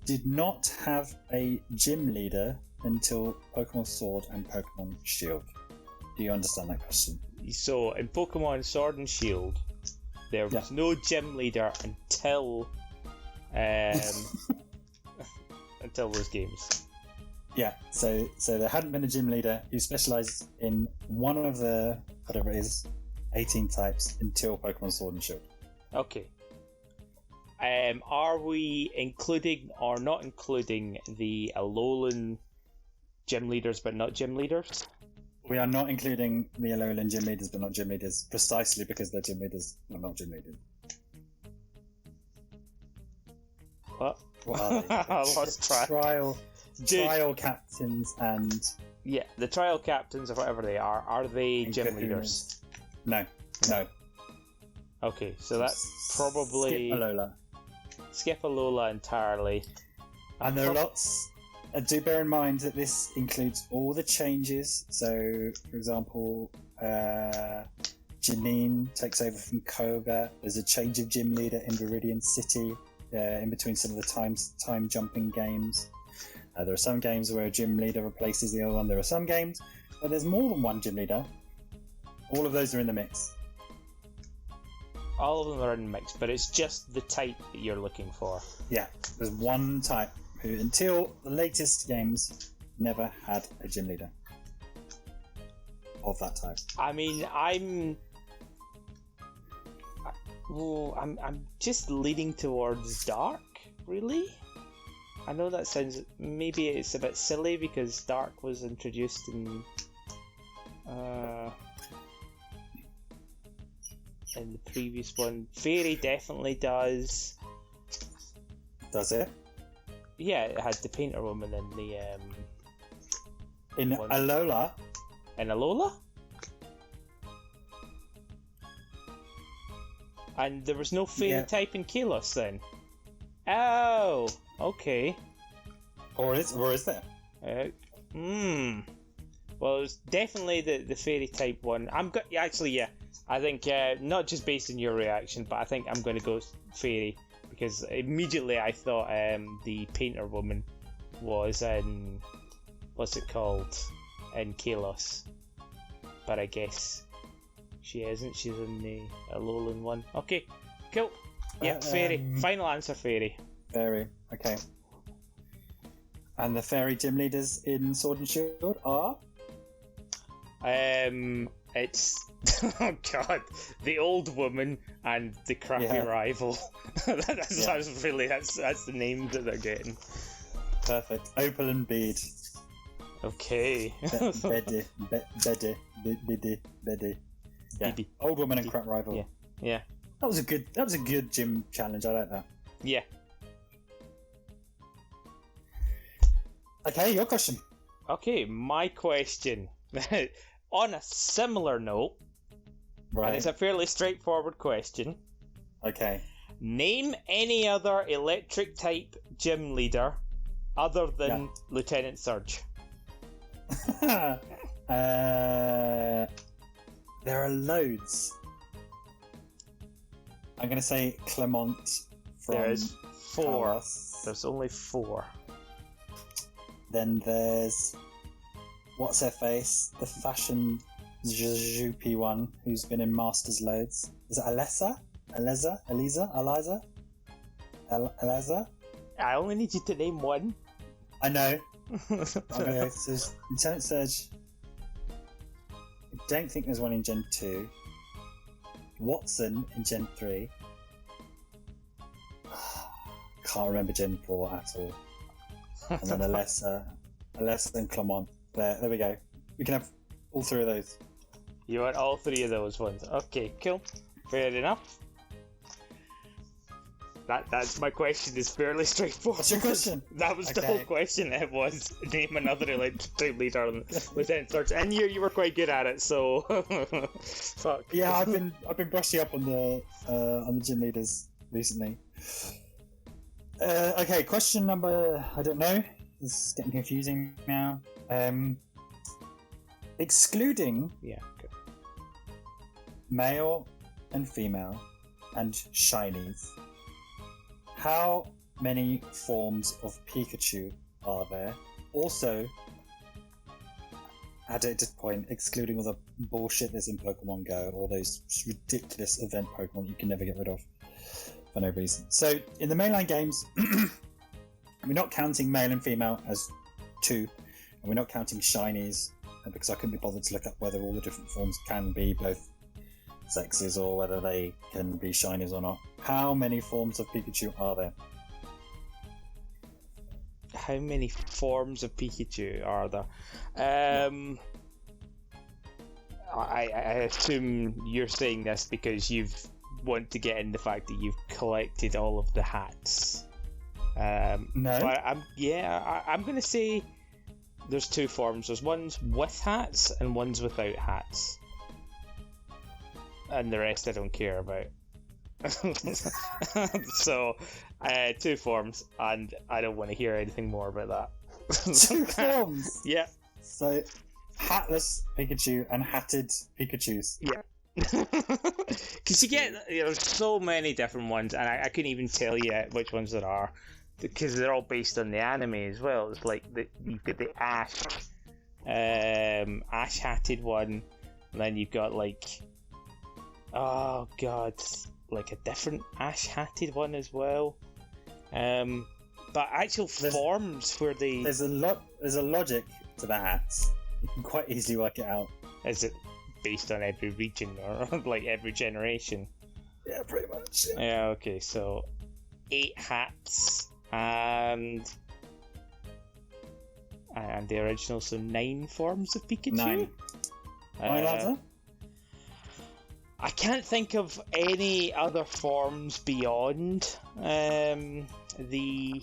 did not have a gym leader until Pokemon Sword and Pokemon Shield? Do you understand that question? So, in Pokemon Sword and Shield, there was no gym leader until until those games. Yeah, so there hadn't been a gym leader who specialised in one of the, whatever it is, 18 types until Pokemon Sword and Shield. Okay. Are we including or not including the Alolan gym leaders but not gym leaders? We are not including the Alolan gym leaders but not gym leaders, precisely because they're gym leaders but not gym leaders. What? What are they? I lost track. Trial captains and... Yeah, the trial captains or whatever they are they gym leaders? No. Okay, so that's probably... Skip Alola entirely. And there are lots... do bear in mind that this includes all the changes. So, for example, Janine takes over from Koga. There's a change of gym leader in Viridian City in between some of the time jumping games. There are some games where a gym leader replaces the other one. There are some games where there's more than one gym leader. All of those are in the mix. All of them are in the mix, but it's just the type that you're looking for. Yeah, there's one type who, until the latest games, never had a gym leader of that type. I mean, I'm just leaning towards Dark, really. I know that sounds, maybe it's a bit silly because Dark was introduced in the previous one. Fairy definitely does. Does it? Yeah, it had the painter woman in the in one. Alola. In Alola? And there was no fairy type in Kalos then? Oh, okay. Or is there? Well, it's definitely the fairy type one. Actually, yeah. I think not just based on your reaction, but I think I'm going to go fairy because immediately I thought the painter woman was in what's it called in Kalos, but I guess she isn't. She's in the Alolan one. Okay, cool. Yeah, fairy. Final answer, fairy. Fairy. Okay. And the fairy gym leaders in Sword and Shield are? It's oh god, the old woman and the crappy rival. That's the name that they're getting. Perfect. Opal and Bead. Okay. Beddy. Yeah. Old woman and crap rival. Yeah. That was a good gym challenge. I like that. Yeah. Okay, your question. Okay, my question. On a similar note, right? And it's a fairly straightforward question. Okay. Name any other electric type gym leader other than Lieutenant Surge. There are loads. I'm going to say Clement from There's 4. Palace. There's only 4. Then there's what's her face? The fashion Zoopy one who's been in Masters loads. Is it Eliza? I only need you to name one. I know. Okay, so Lieutenant Surge. I don't think there's one in Gen 2. Watson in Gen 3. Can't remember Gen 4 at all. And then Alessa and Clement. There we go. We can have all 3 of those. You want all 3 of those ones? Okay, cool. Fair enough. That's my question. Is fairly straightforward. What's your question? That was the whole question. It was name another electric type leader on Lieutenant Surge, and you were quite good at it. So, fuck. Yeah, I've been brushing up on the gym leaders recently. Okay, question number, I don't know. It's getting confusing now. Excluding male and female and shinies, how many forms of Pikachu are there? Also, at this point, excluding all the bullshit that's in Pokemon Go, all those ridiculous event Pokemon that you can never get rid of for no reason. So, in the mainline games, we're not counting male and female as 2, and we're not counting shinies, because I couldn't be bothered to look up whether all the different forms can be both sexes or whether they can be shinies or not. How many forms of Pikachu are there? How many forms of Pikachu are there? I assume you're saying this because you want to get in the fact that you've collected all of the hats. No. But I'm going to say there's 2 forms. There's ones with hats and ones without hats. And the rest I don't care about. So, 2 forms, and I don't want to hear anything more about that. 2 forms? Yeah. So, hatless Pikachu and hatted Pikachus. Yeah. Because you get there's so many different ones, and I couldn't even tell you which ones there are, because they're all based on the anime as well. It's like you've got the ash hatted one, and then you've got like, oh god, like a different ash hatted one as well. But actual forms where they there's a logic to the hats. You can quite easily work it out. Is it based on every region or like every generation? Yeah, pretty much. Yeah. Yeah, okay, so 8 hats and the original, so 9 forms of Pikachu. 9. I can't think of any other forms beyond the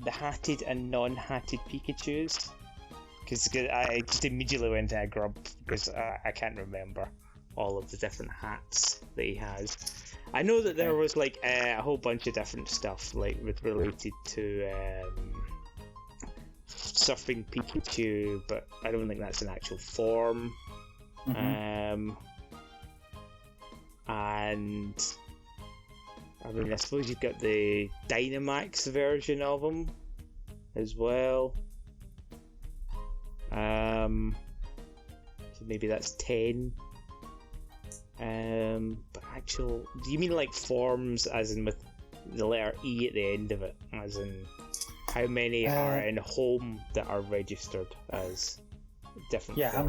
hatted and non-hatted Pikachus. Because I just immediately went to a grub because I can't remember all of the different hats that he has. I know that there was like a whole bunch of different stuff like related to Surfing Pikachu, but I don't think that's an actual form. Mm-hmm. And I mean, I suppose you've got the Dynamax version of him as well. So maybe that's 10. But actual, do you mean like forms as in with the letter E at the end of it? As in how many are in home that are registered as different forms? How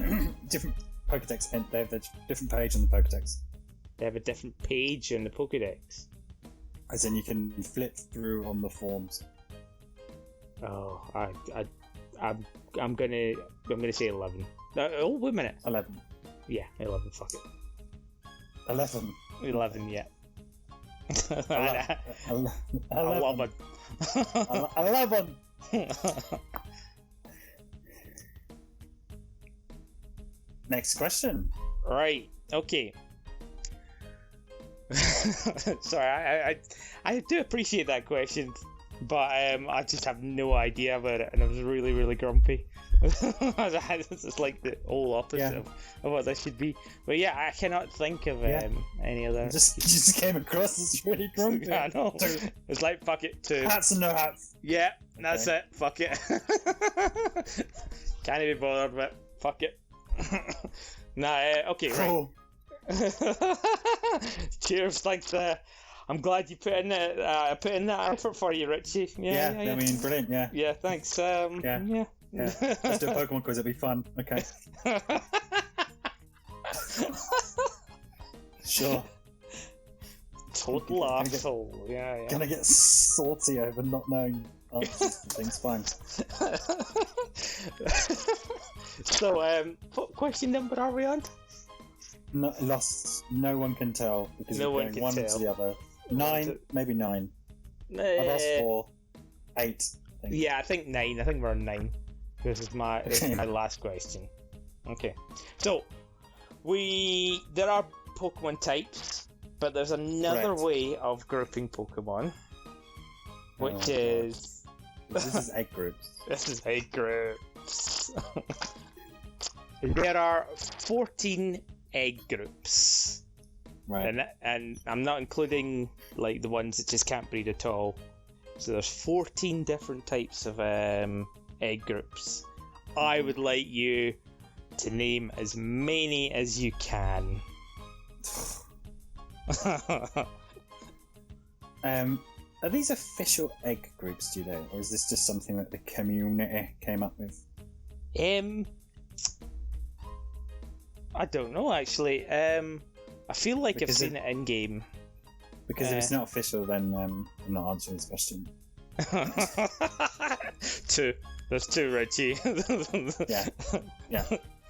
many different Pokedex, and they have a different page on the Pokedex. They have a different page in the Pokedex. As in you can flip through on the forms. Oh, I'm gonna say 11. Oh, wait a minute. 11. Yeah, 11. Fuck it. 11. 11. Yeah. 11. 11. Next question. Right. Okay. Sorry, I do appreciate that question, but I just have no idea about it, and I was really, really grumpy. This is like the whole opposite of what this should be. But yeah, I cannot think of any other. You just came across as really grumpy. I know. It's like, fuck it, 2. Hats and no hats. Yeah, that's it. Fuck it. Can't even be bothered with it. Fuck it. Okay, cool. Right. Cheers, thanks. I'm glad you put in that effort for you, Richie. Yeah. I mean, brilliant. Yeah. Yeah, thanks. Yeah. Let's do a Pokemon quiz. It'll be fun. Okay. Sure. Total asshole. Yeah. Gonna get salty over not knowing answers to things. Fine. So, what question number are we on? No, lost. No one can tell because no we're going one to the other. 9, maybe 9. I've asked for 8. I think. Yeah, I think 9. I think we're on 9. This is my last question. Okay, so there are Pokemon types, but there's another way of grouping Pokemon, which is this is egg groups. This is egg groups. There are 14 egg groups. Right. And I'm not including like the ones that just can't breed at all. So there's 14 different types of egg groups. I would like you to name as many as you can. Are these official egg groups, do you know? Or is this just something that the community came up with? I don't know actually. I feel like I've seen it in game. Because if it's not official, then I'm not answering this question. 2. There's 2, Richie. Yeah.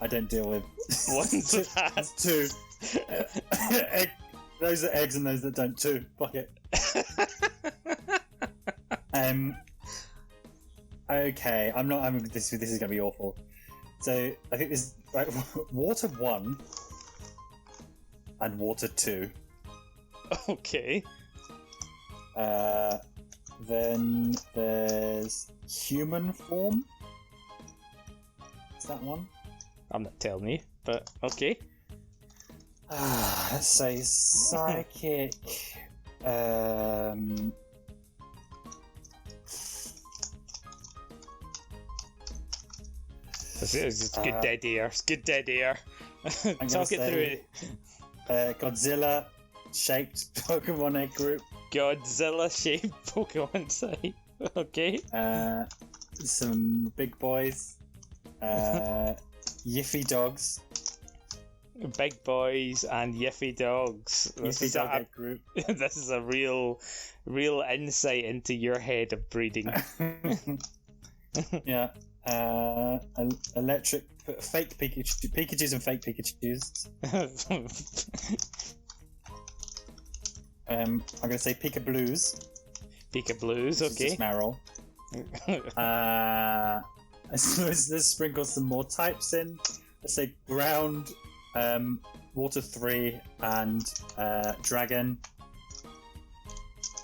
I don't deal with ones with hats. 2. Those are eggs and those that don't. 2. Fuck it. Okay, I'm not. This is gonna be awful. So I think this right. Water 1 and Water 2. Okay. Then there's human form. Is that one? I'm not telling you, but okay. Let's say psychic. It's good dead air. It's good dead air. Talk it through. Godzilla shaped Pokemon egg group. Godzilla shaped Pokemon type. Okay. Some big boys. Yiffy dogs. Big boys and Yiffy dogs. Yiffy dog egg group. This is a real insight into your head of breeding. Yeah. Electric fake Pikachus and fake Pikachus. I'm gonna say Pika Blues. Pika Blues, okay. Smarrel. Let's sprinkle some more types in. Let's say ground, water 3, and dragon,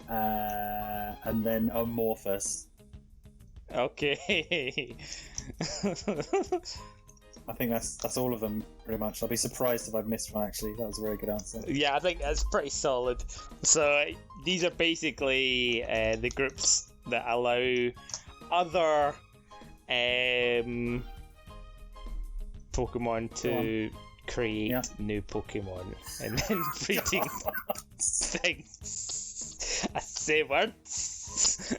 and then amorphous. Okay. I think that's all of them pretty much. I'll be surprised if I've missed one. Actually, that was a very good answer. Yeah, I think that's pretty solid. So these are basically the groups that allow other Pokemon to create new Pokemon and then breeding things. I say words.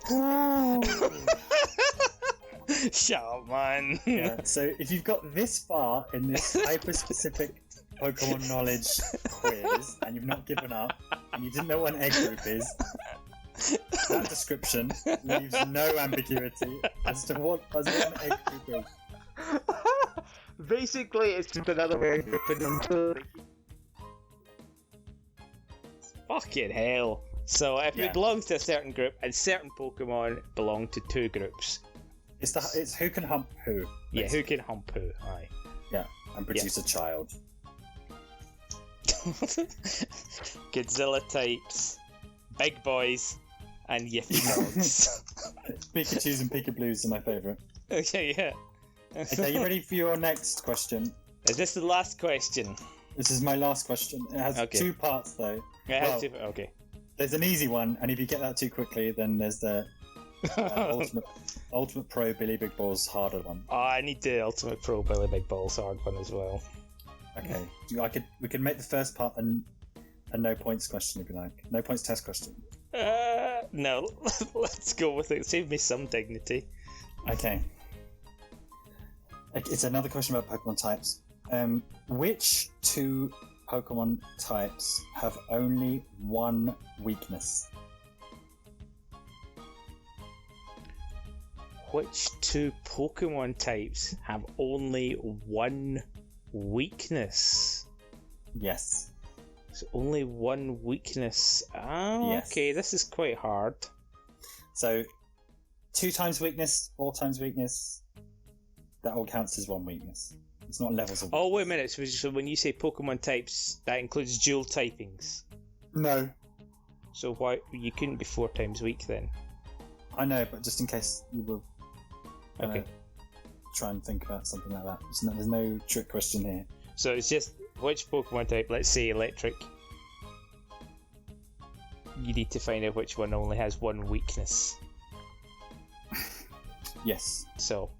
Shut up, man. Yeah, so if you've got this far in this hyper-specific Pokemon knowledge quiz and you've not given up and you didn't know what an egg group is, that description leaves no ambiguity as to what an egg group is. Basically, it's just another way of grouping them. Fucking hell. So if it belongs to a certain group and certain Pokemon belong to two groups. It's who can hump who. Basically. Yeah, who can hump who, aye. Yeah, and produce a child. Godzilla types, big boys, and Yiffy dogs. Pikachus and Pika Blues are my favourite. Okay, yeah. Okay, you ready for your next question? Is this the last question? This is my last question. It has 2 parts though. It has 2. Okay. There's an easy one, and if you get that too quickly, then there's the Ultimate Pro Billy Big Balls harder one. Oh, I need the Ultimate Pro Billy Big Balls hard one as well. Okay, we could make the first part a no points question if you like. No points test question. No, let's go with it. Save me some dignity. Okay. It's another question about Pokemon types. Which 2 Pokemon types have only one weakness? Which 2 Pokemon types have only one weakness? Yes. So only one weakness. Oh, yes. Okay, this is quite hard. So 2 times weakness, 4 times weakness, that all counts as one weakness. It's not levels of weakness. Oh, wait a minute. So when you say Pokemon types, that includes dual typings? No. So why you couldn't be 4 times weak then? I know, but just in case you were try and think about something like that. There's no trick question here. So it's just which Pokemon type, let's say electric, you need to find out which one only has one weakness. Yes. So,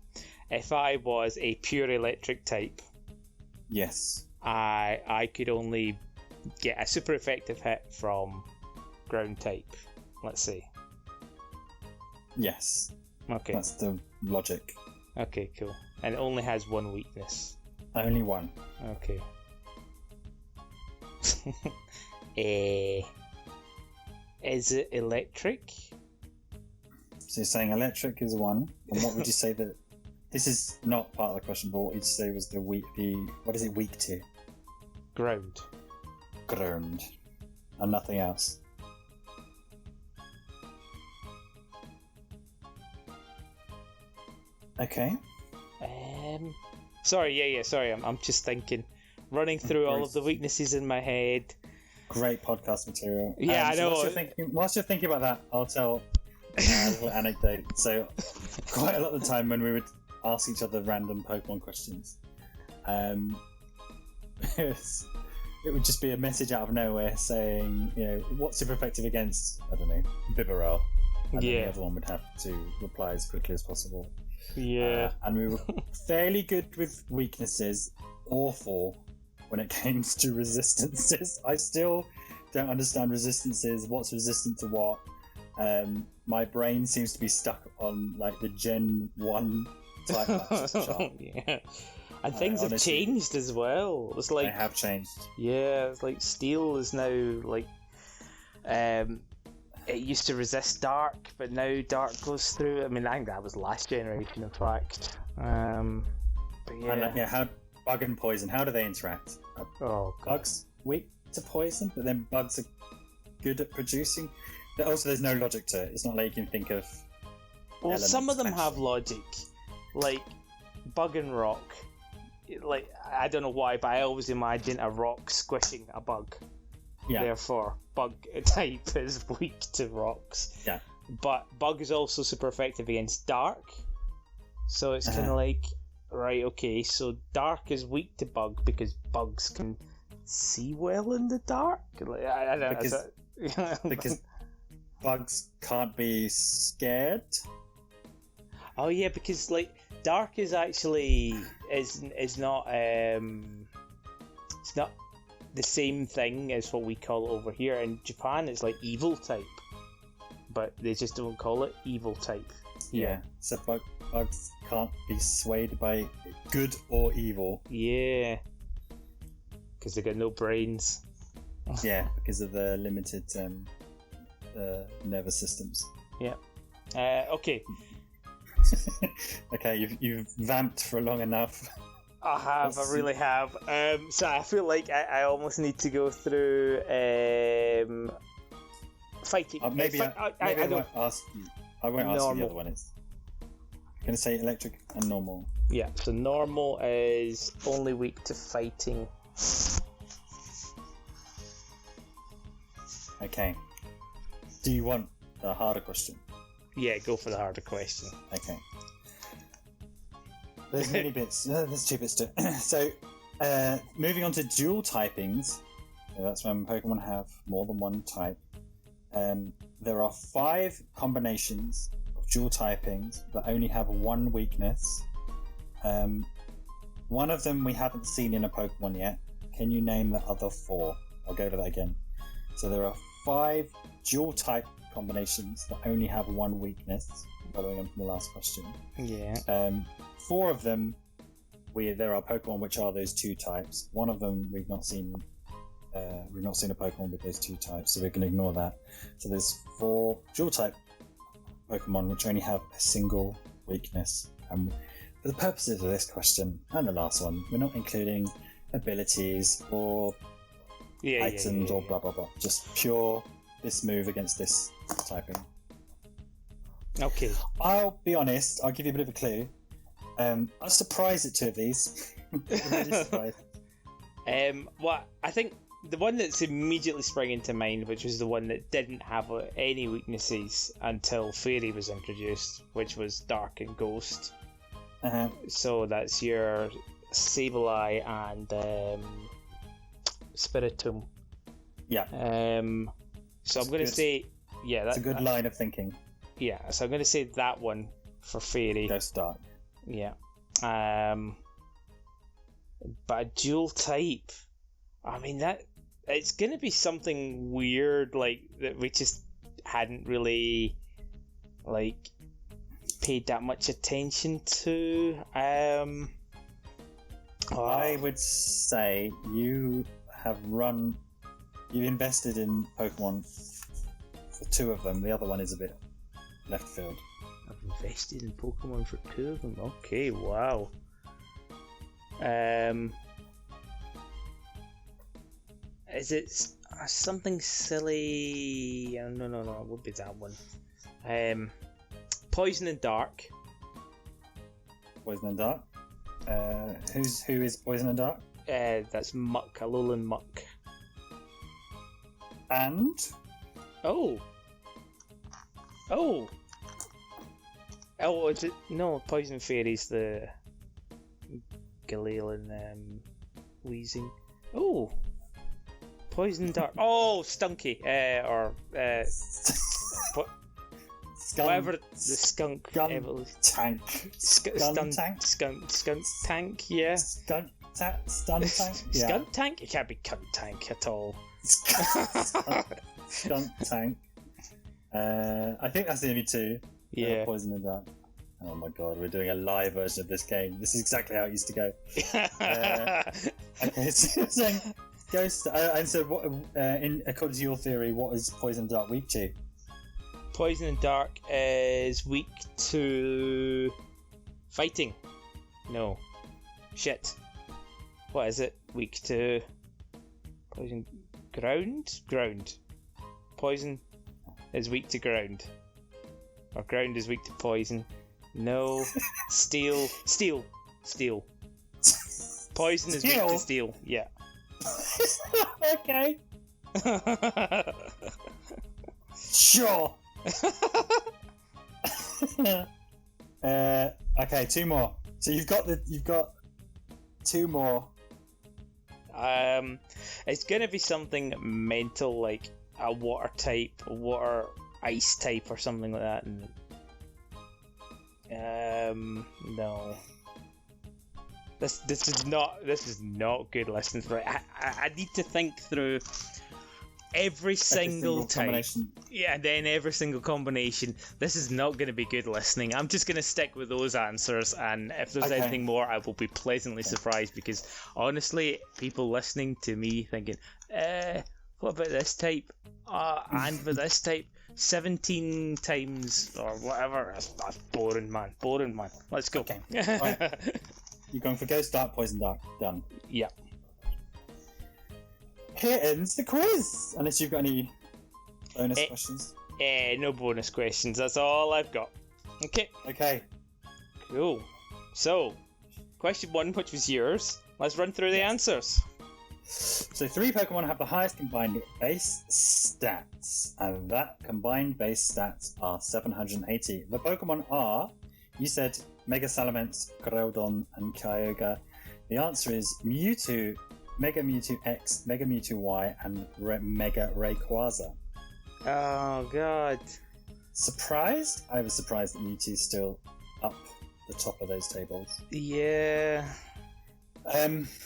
if I was a pure electric type, yes, I could only get a super effective hit from ground type, let's say. Yes. Okay. That's the logic. Okay, cool. And it only has one weakness. Only one. Okay. Is it electric? So you're saying electric is 1, and what would you say that... This is not part of the question, but what would you say was the weak... What is it weak to? Ground. Ground. And nothing else. Okay. Sorry, sorry, I'm just thinking. Running through all of the weaknesses in my head. Great podcast material. Yeah, I know. Whilst you're thinking about that, I'll tell a little anecdote. So, quite a lot of the time when we would ask each other random Pokemon questions, it it would just be a message out of nowhere saying, what's super effective against, I don't know, Bibarel. And then the other one would have to reply as quickly as possible. Yeah. And we were fairly good with weaknesses, awful when it came to resistances. I still don't understand resistances, what's resistant to what. My brain seems to be stuck on like the Gen 1 type chart. Yeah. And things have changed as well. It's like they have changed. Yeah, it's like steel is now like it used to resist dark, but now dark goes through. I mean, I think that was last generation, in fact. But yeah. And how bug and poison, how do they interact? Bugs weak to poison, but then bugs are good at producing. But also, there's no logic to it. It's not like you can think of. Well, some of them have logic, like bug and rock. Like, I don't know why, but I always imagine a rock squishing a bug. Yeah. Therefore, bug type is weak to rocks. Yeah. But bug is also super effective against dark. So it's kind of like, right, okay, so dark is weak to bug because bugs can see well in the dark. Like, I don't know. Because bugs can't be scared. Oh yeah, because like dark is actually is not it's not the same thing as what we call it over here in Japan. It's like evil type, but they just don't call it evil type. Yeah, so bugs can't be swayed by good or evil. Yeah, because they got no brains. Yeah, because of the limited nervous systems. Yeah. Okay. Okay, you've vamped for long enough. I have, I really have. So I feel like I almost need to go through fighting. Maybe I won't ask you. I won't ask you the other one. It's going to say electric and normal. Yeah, so normal is only weak to fighting. Okay. Do you want a harder question? Yeah, go for the harder question. Okay. There's many bits. There's 2 bits to it. So, moving on to dual typings. That's when Pokemon have more than one type. There are 5 combinations of dual typings that only have one weakness. One of them we haven't seen in a Pokemon yet. Can you name the other 4? I'll go over that again. So there are 5 dual type combinations that only have one weakness, following on from the last question. Yeah. 4 of them, there are Pokemon which are those 2 types. One of them we've not seen a Pokemon with those 2 types, so we can ignore that. So there's 4 dual type Pokemon which only have a single weakness. And for the purposes of this question and the last one, we're not including abilities or items or blah blah blah. Just pure this move against this typing. Okay. I'll be honest, I'll give you a bit of a clue. I was surprised at 2 of these. Really surprised. Well, I think the one that's immediately sprang into mind, which was the one that didn't have any weaknesses until Fairy was introduced, which was Dark and Ghost. So that's your Sableye and Spiritomb. Yeah. So I'm going to say, that's a good line of thinking. Yeah, so I'm going to say that one for Fairy. Ghost Dark. Yeah. But a dual type, I mean, that it's going to be something weird, like that we just hadn't really like paid that much attention to. I would say you've invested in Pokemon for 2 of them. The other one is a bit left field. I've invested in Pokemon for 2 of them. Okay, wow. Is it something silly? No, it would be that one. Poison and Dark. Poison and Dark. Who is Poison and Dark? That's Muck, Alolan Muck. And? Oh, is it? No, Poison Fairy's the Galarian Weezing. Oh, Poison dart. Oh, Stunky. What? Whatever the skunk. Tank. Stun tank. Skunk tank. Yeah. Stun tank. Yeah. Skunk tank. It can't be cunt tank at all. Skunk tank. I think that's the only two. Yeah. Poison and dart. Oh my god, we're doing a live version of this game. This is exactly how it used to go. Okay, so you're saying Ghost. And so, what, according to your theory, what is Poison and Dark weak to? Poison and Dark is weak to fighting. No. Shit. What is it? Weak to poison. Ground? Ground. Poison is weak to ground. Or ground is weak to poison. No. Steel. Steel. Steel. Poison is weak to steel. Yeah. Okay. Sure. Okay, two more. So you've got two more. It's gonna be something mental, like a water type, a water ice type, or something like that. No. This is not good listening through. I need to think through every single type. Yeah, and then every single combination. This is not going to be good listening. I'm just going to stick with those answers, and if there's anything more, I will be pleasantly surprised, because honestly, people listening to me thinking, what about this type? And with this type, 17 times or whatever. That's boring, man. Boring, man. Let's go. Okay. Right. You're going for Ghost, Dark, Poison, Dark. Done. Yeah. Here ends the quiz. Unless you've got any bonus questions. No bonus questions. That's all I've got. Okay. Okay. Cool. So, question 1, which was yours. Let's run through the answers. So 3 Pokemon have the highest combined base stats, and that combined base stats are 780. The Pokemon are, you said, Mega Salamence, Groudon, and Kyogre. The answer is Mewtwo, Mega Mewtwo X, Mega Mewtwo Y, and Mega Rayquaza. Oh god. Surprised? I was surprised that Mewtwo's still up the top of those tables. Yeah.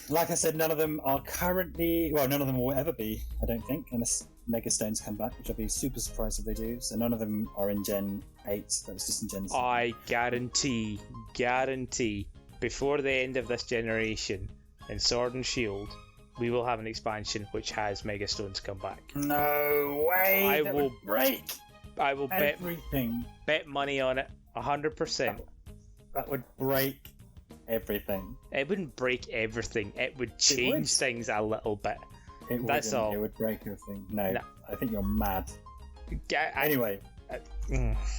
Like I said, none of them are currently... Well, none of them will ever be, I don't think, unless Mega Stones come back, which I'd be super surprised if they do. So none of them are in Gen 8. That was just in Gen 7. I guarantee, before the end of this generation, in Sword and Shield, we will have an expansion which has Mega Stones come back. No way! That would break I will everything. Bet money on it, 100%. That would break everything. It wouldn't break everything. It would change things a little bit. That's all. It would break everything. No, I think you're mad. Anyway,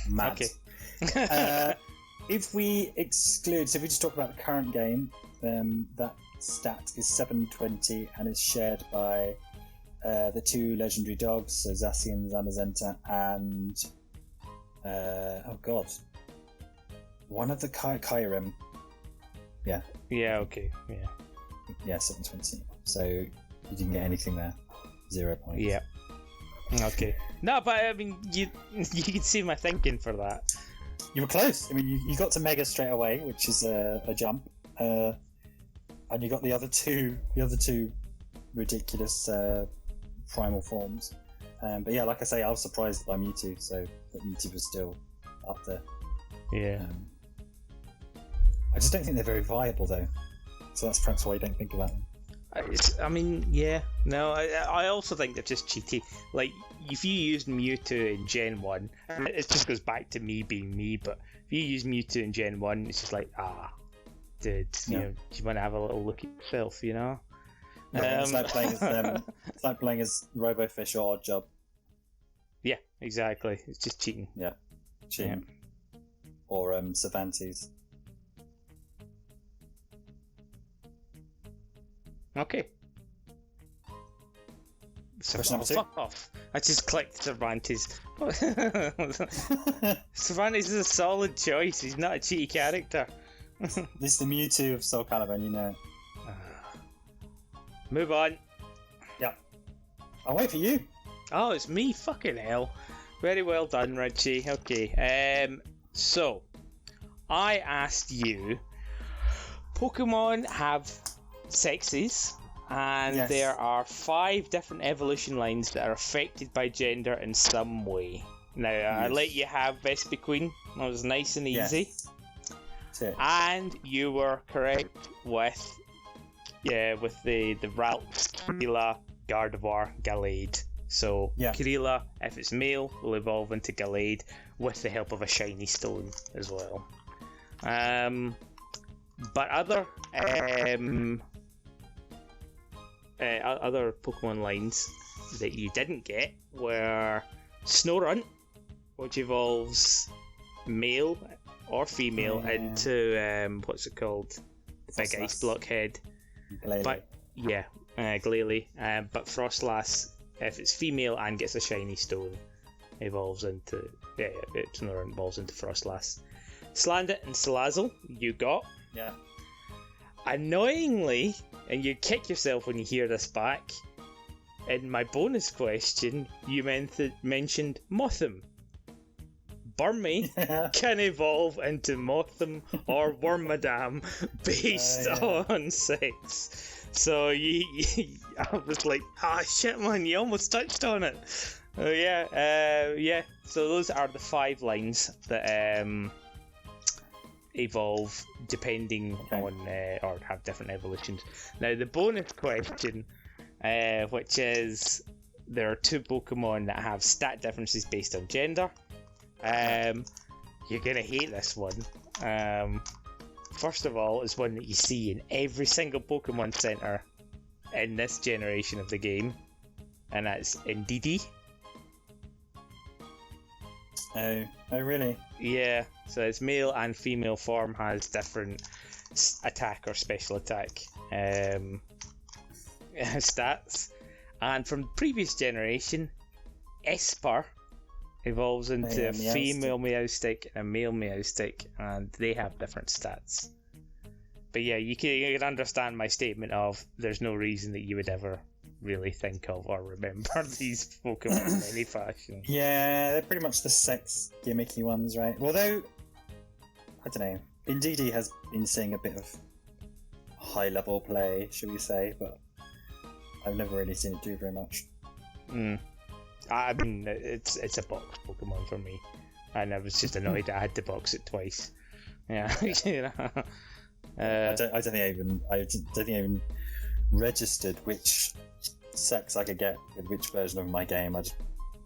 mad. Okay. If we exclude, so if we just talk about the current game, that stat is 720 and is shared by the 2 legendary dogs, so Zacian, Zamazenta, and oh god, one of the Kyurem. Yeah. Yeah, okay. Yeah, 720. So you didn't get anything there. 0 points. Yeah. Okay. No, but I mean, you can see my thinking for that. You were close. I mean, you got to Mega straight away, which is a jump. And you got the other two ridiculous primal forms. But yeah, like I say, I was surprised by Mewtwo, so that Mewtwo was still up there. Yeah. I just don't think they're very viable, though. So that's perhaps why you don't think about them. I mean, yeah. No, I also think they're just cheaty. Like, if you used Mewtwo in Gen 1, it just goes back to me being me, but if you use Mewtwo in Gen 1, it's just like, dude, you know, you want to have a little look at yourself, you know? Yeah, it's like playing as Robofish or Oddjob. Yeah, exactly. It's just cheating. Yeah, cheating. Yeah. Or Cervantes. Okay. Question number 2. Fuck off. I just clicked Cervantes. Cervantes is a solid choice. He's not a cheaty character. This is the Mewtwo of Soul Calibur, and you know it. Move on. Yep. I'll wait for you. Oh, it's me. Fucking hell. Very well done, Richie. Okay. So I asked you. Pokemon have sexes, and Yes. there are 5 different evolution lines that are affected by gender in some way. Now, I Yes. let you have Vespiquen. That was nice and easy. Yes. That's it. And you were correct with the Ralts, Kirilla, Gardevoir, Gallade. So Yeah. Kirilla, if it's male, will evolve into Gallade with the help of a shiny stone as well. But other Pokemon lines that you didn't get were Snorunt, which evolves male or female into what's it called? The big ice block head. Glalie. But yeah, Glalie. But Frostlass, if it's female and gets a shiny stone, evolves into Snorunt evolves into Frostlass. Slandit and Salazzle, you got. Yeah. Annoyingly, and you kick yourself when you hear this back, in my bonus question, you mentioned Mothim. Burmy can evolve into Mothim or Wormadam based on sex. So I was like, shit, man, you almost touched on it. Yeah. So those are the 5 lines that evolve depending on or have different evolutions. Now the bonus question, which is there are 2 Pokemon that have stat differences based on gender. You're gonna hate this one. First of all, it's one that you see in every single Pokemon Center in this generation of the game, and that's Indeedee. Oh, really? Yeah, so its male and female form has different attack or special attack stats. And from the previous generation, Esper evolves into a female Meowstic and a male Meowstic, and they have different stats. But yeah, you can understand my statement of there's no reason that you would ever really think of or remember these Pokemon in any fashion. Yeah, they're pretty much the sex gimmicky ones, right? Although, I don't know, Indeedee has been seeing a bit of high-level play, should we say, but I've never really seen it do very much. I mean, it's a box Pokemon for me, and I was just annoyed that I had to box it twice. Yeah, you know. I don't think I even registered which sex I could get with which version of my game. I just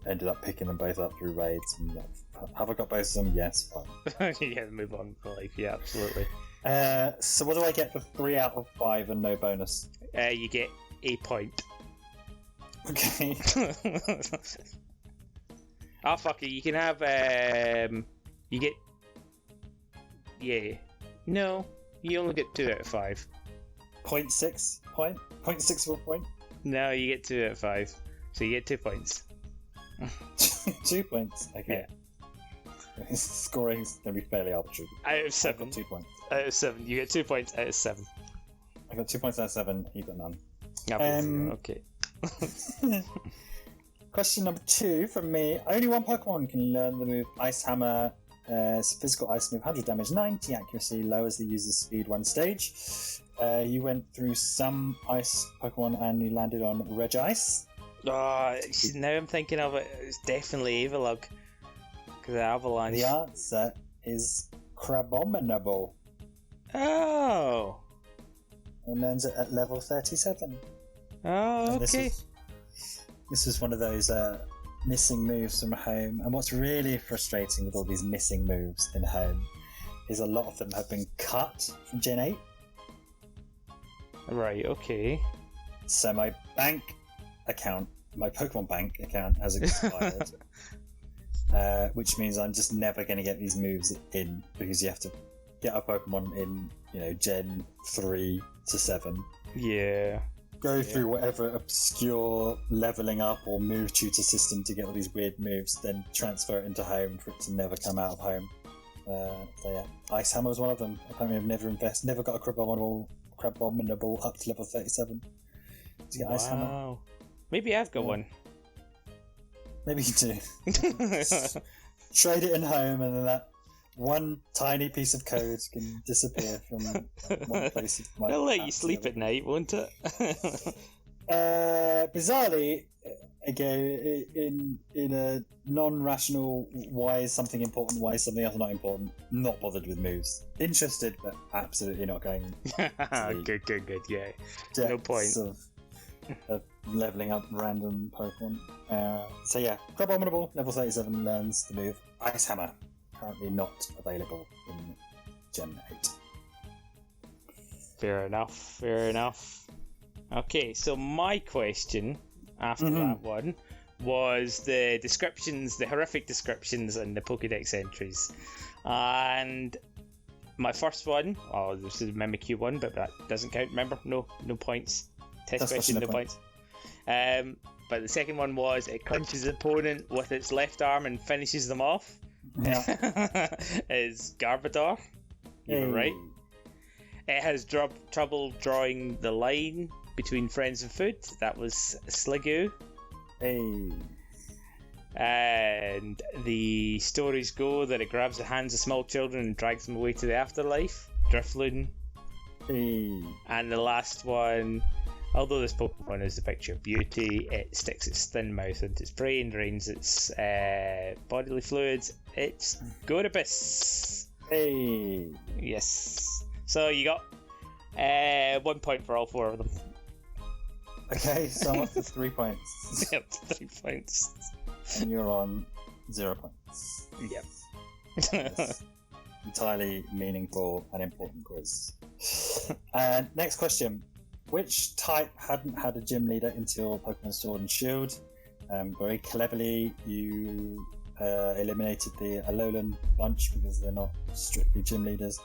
ended up picking them both up through raids. And have I got both of them? Yes, fine. Yeah, move on for life. Yeah, absolutely. So what do I get for 3 out of 5 and no bonus? You get a point. Okay. Fuck it. You can have you get. Yeah. No, you only get 2 out of 5. 0.6 point? 0.6 of a point? No, you get 2 out of 5. So you get 2 points. 2 points. Okay. Yeah. Scoring's going to be fairly arbitrary. Out of 7. I've got 2 points. Out of 7. You get 2 points out of 7. I got 2 points out of 7. You got none. Okay. Question number 2 from me. Only one Pokemon can learn the move Ice Hammer. It's a physical ice move, 100 damage, 90 accuracy, lowers the user's speed 1 stage. You went through some ice Pokemon and you landed on Regice. Now I'm thinking of it, it's definitely Avalugg. Because of Avalanche. The answer is Crabominable. Oh! And learns it at level 37. Oh, okay. This was one of those missing moves from Home. And what's really frustrating with all these missing moves in Home is a lot of them have been cut from Gen 8. Right, okay. So my bank account, my Pokemon Bank account has expired. Which means I'm just never going to get these moves in because you have to get a Pokemon in, Gen 3 to 7. Yeah. Go through whatever obscure leveling up or move tutor system to get all these weird moves, then transfer it into Home for it to never come out of Home. So yeah, Ice Hammer was one of them. Apparently I've never got a Crabominable up to level 37 to get Ice Hammer. Maybe I've got one. Maybe you do. Trade it in home, and then that one tiny piece of code can disappear from one place. It'll let you sleep at night, won't it? Bizarrely, again, in a non-rational why is something important, why is something else not important, not bothered with moves. Interested, but absolutely not going to Good, yeah. No point. Of leveling up random Pokemon. So yeah, Crabominable, level 37, learns the move Ice Hammer. Currently not available in Gen 8. Fair enough. Okay, so my question after that one was the descriptions, the horrific descriptions and the Pokédex entries. And my first one, this is a Mimikyu one, but that doesn't count, remember? No points. Test question, no points. But the second one was, it clinches the opponent with its left arm and finishes them off. Yeah. Is Garbodor. You were right. It has trouble drawing the line between friends and food. That was Sliggoo. Hey. And the stories go that it grabs the hands of small children and drags them away to the afterlife. Drifloon. Hey. And the last one, although this Pokemon is a picture of beauty, it sticks its thin mouth into its prey and drains its bodily fluids. It's Goribus. Hey. Yes. So you got 1 point for all 4 of them. Okay, so I'm up to 3 points. Yep, 3 points. And you're on 0 points. Yep. Yes. Entirely meaningful and important quiz. Next question. Which type hadn't had a gym leader until Pokemon Sword and Shield? Very cleverly, you eliminated the Alolan bunch because they're not strictly gym leaders.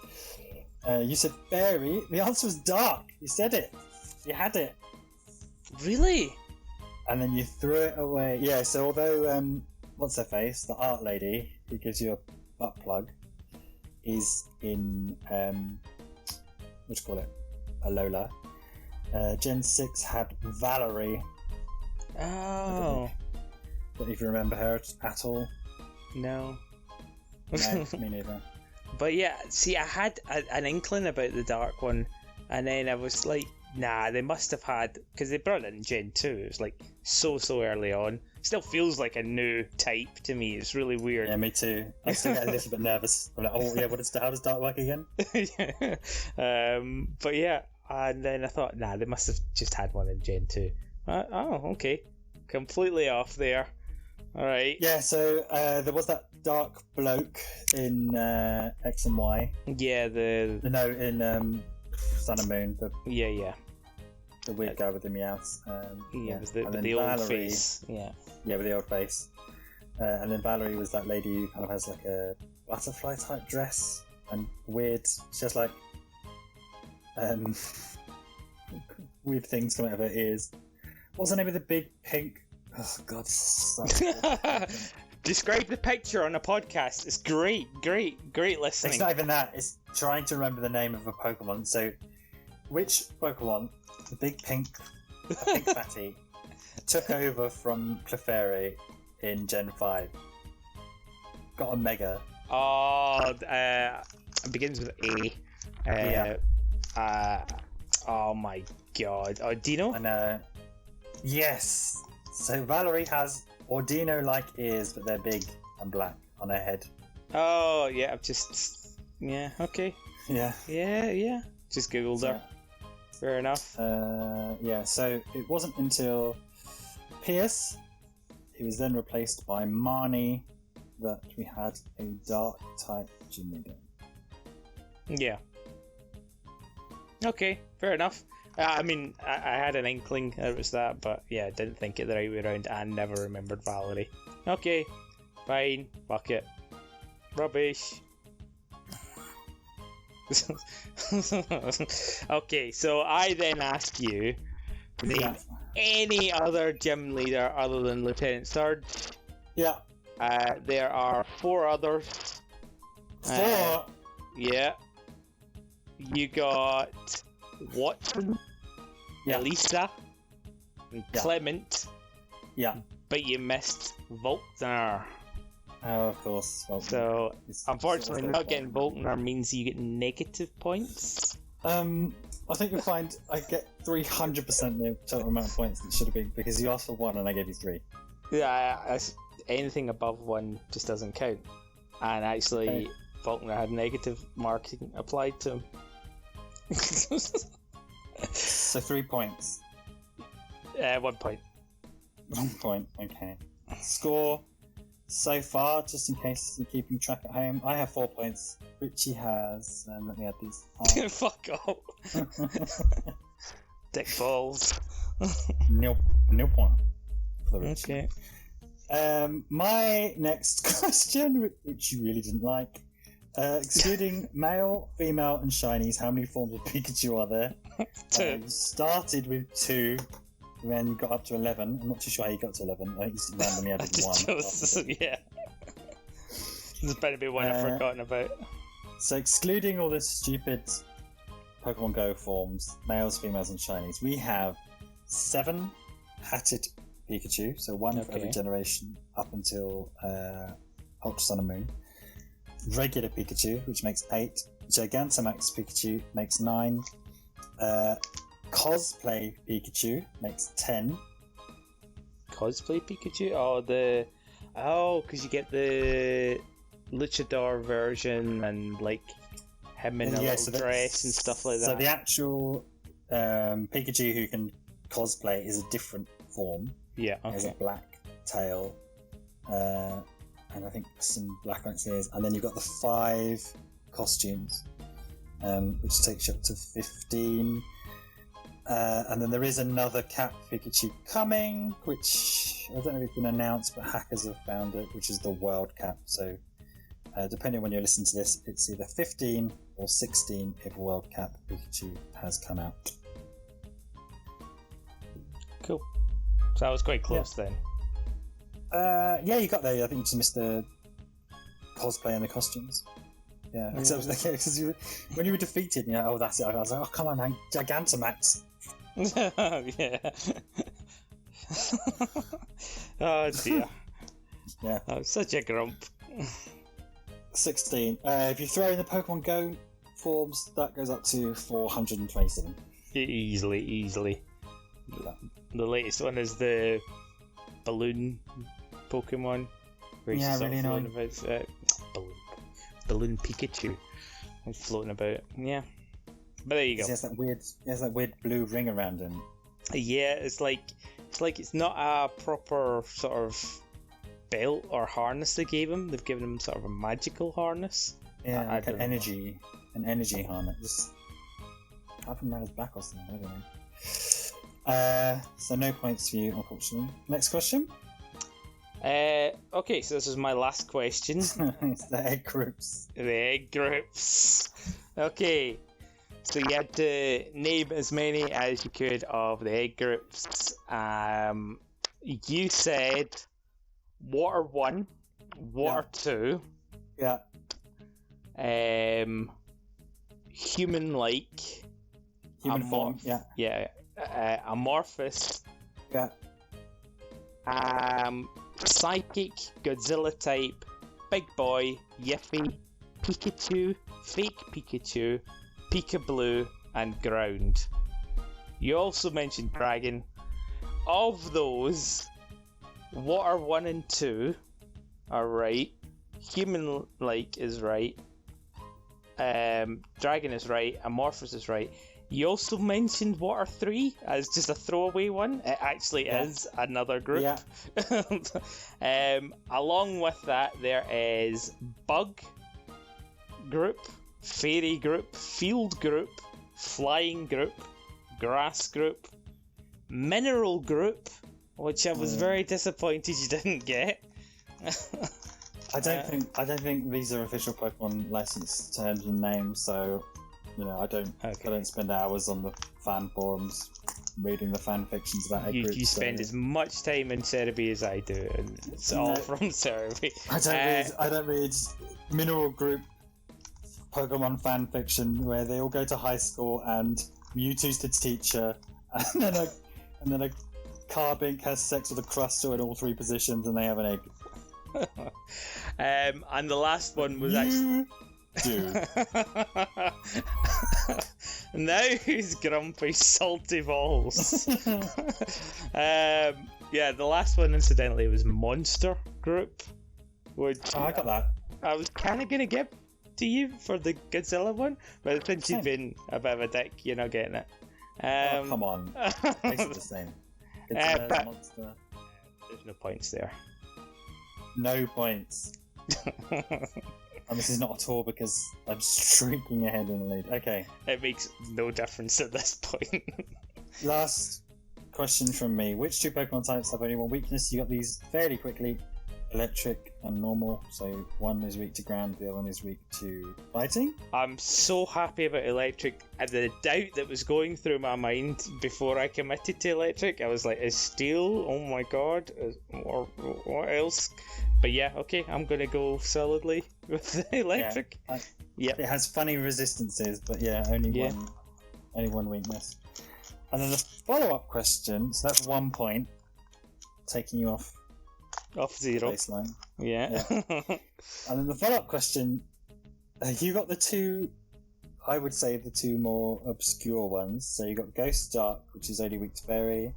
You said Fairy. The answer was Dark. You said it. You had it. Really? And then you threw it away. Yeah, so although, what's her face? The art lady who gives you a butt plug is in, what do you call it? Alola. Gen 6 had Valerie. Oh. Don't know if you remember her at all. No. No, me neither. But yeah, see, I had an inkling about the dark one, and then I was like, nah, they must have had, because they brought it in Gen 2, it was like so early on. Still feels like a new type to me, it's really weird. Yeah, me too. I still get a little bit nervous. I'm like, oh yeah, how does Dark work again? Yeah. But yeah, and then I thought, nah, they must have just had one in Gen 2. Okay. Completely off there. Alright. Yeah, so there was that dark bloke in X and Y. Yeah, in Sun and Moon. Yeah. The weird guy with the meows. With the old face. Yeah, with the old face. And then Valerie was that lady who kind of has like a butterfly type dress and weird. She has like weird things coming out of her ears. What's the name of the big pink? Oh God! Describe the picture on a podcast. It's great listening. It's not even that. It's trying to remember the name of a Pokemon. So, which Pokemon, the big pink fatty, took over from Clefairy in Gen 5? Got a Mega. It begins with A. Oh my God. Dino? I know. Yes. So Valerie has Ordino-like ears, but they're big and black on her head. Oh, yeah, okay. Yeah. Just googled her. Fair enough. So it wasn't until Pierce, he was then replaced by Marnie, that we had a dark-type gym leader. Yeah. Okay, fair enough. I mean, I had an inkling it was that, but yeah, I didn't think it the right way around and never remembered Valerie. Okay, fine, fuck it. Rubbish. Okay, so I then ask you, name any other gym leader other than Lieutenant Surge. Yeah. There are 4 others. 4? Yeah. You got Watson, yeah. Elisa, and Clement. Yeah. But you missed Volkner. Oh, of course. Well, So, unfortunately, not getting Volkner means you get negative points. I think you'll find I get 300% the total amount of points that should have been, because you asked for 1 and I gave you 3. Yeah, anything above 1 just doesn't count. And actually, Volkner had negative marking applied to him. So 3 points. 1 point. 1 point, okay. Score so far, just in case you're keeping track at home, I have 4 points. Richie has, let me add these. Fuck off. Dick balls. No point for the Richie. Okay. My next question, which you really didn't like, excluding male, female, and shinies, how many forms of Pikachu are there? 2. You started with 2, then you got up to 11. I'm not too sure how you got to 11. I think you randomly added 1. Yeah. There's better be one I've forgotten about. So excluding all the stupid Pokemon Go forms, males, females, and shinies, we have 7 hatted Pikachu, so 1 of every generation up until Ultra Sun and Moon. Regular Pikachu, which makes 8. Gigantamax Pikachu makes 9. Cosplay Pikachu makes 10. Cosplay Pikachu? Because you get the luchador version and like him in a little dress and stuff like that. So the actual Pikachu who can cosplay is a different form. Yeah, okay. There's a black tail, and I think some black on its ears, and then you've got the 5 costumes, which takes you up to 15. And then there is another Cap Pikachu coming, which I don't know if it's been announced, but hackers have found it, which is the World Cap. So depending on when you listen to this, it's either 15 or 16 if World Cap Pikachu has come out. Cool. So that was quite close then. Yeah, you got there. I think you just missed the cosplay and the costumes. Yeah, because when you were defeated, you know, oh, that's it. I was like, oh, come on, man, Gigantamax. Yeah. Oh dear. Yeah. Oh, such a grump. 16. If you throw in the Pokemon Go forms, that goes up to 427. Easily. Yeah. The latest one is the balloon Pokemon. Where yeah, really annoying. Balloon Pikachu. I'm floating about. Yeah. But there you go. He has that weird blue ring around him. Yeah, it's like it's not a proper sort of belt or harness they gave him. They've given him sort of a magical harness. Yeah, like an energy harness. Just up and around his back or something. I don't know. So no points for you, unfortunately. Next question. Okay, so this is my last question. It's the egg groups. The egg groups. Okay, so you had to name as many as you could of the egg groups. You said water 1, water 2. Yeah. Human-like. Human form. Yeah. Yeah. Amorphous. Yeah. Psychic, Godzilla type, Big Boy, Yiffy, Pikachu, Fake Pikachu, Pika-Blue, and Ground. You also mentioned Dragon. Of those, Water 1 and 2 are right. Human-like is right. Dragon is right. Amorphous is right. You also mentioned Water 3 as just a throwaway one. It actually is another group. Yeah. Along with that, there is Bug group, Fairy group, Field group, Flying group, Grass group, Mineral group, which I was very disappointed you didn't get. I don't think these are official Pokemon license terms and names, so you know I don't spend hours on the fan forums reading the fan fictions about egg groups. You spend as much time in Cerebi as I do, and it's all from Cerebi. I don't read Mineral Group Pokemon fan fiction where they all go to high school and Mewtwo's the teacher, and then a Carbink has sex with a Crustle in all 3 positions and they have an egg. And the last one was actually... Do. Now who's grumpy salty balls? Yeah, the last one incidentally was Monster Group, which I got that. I was kind of gonna give to you for the Godzilla one, but since you've been a bit of a dick, you're not getting it. Oh, come on. Basically the same. Godzilla's but- monster. There's no points there. No points. And this is not at all because I'm streaking ahead in the lead. Okay. It makes no difference at this point. Last question from me. Which 2 Pokemon types have only 1 weakness? You got these fairly quickly. Electric and normal. So one is weak to ground, the other one is weak to fighting. I'm so happy about electric. And the doubt that was going through my mind before I committed to electric, I was like, is steel? Oh my god. Or what else? But yeah, okay, I'm going to go solidly with the electric. Yeah, it has funny resistances, but yeah, only one weakness. And then the follow-up question, so that's 1 point, taking you off 0 baseline. Yeah. And then the follow-up question, you got the 2, I would say the 2 more obscure ones. So you got Ghost Dark, which is only weak to berry,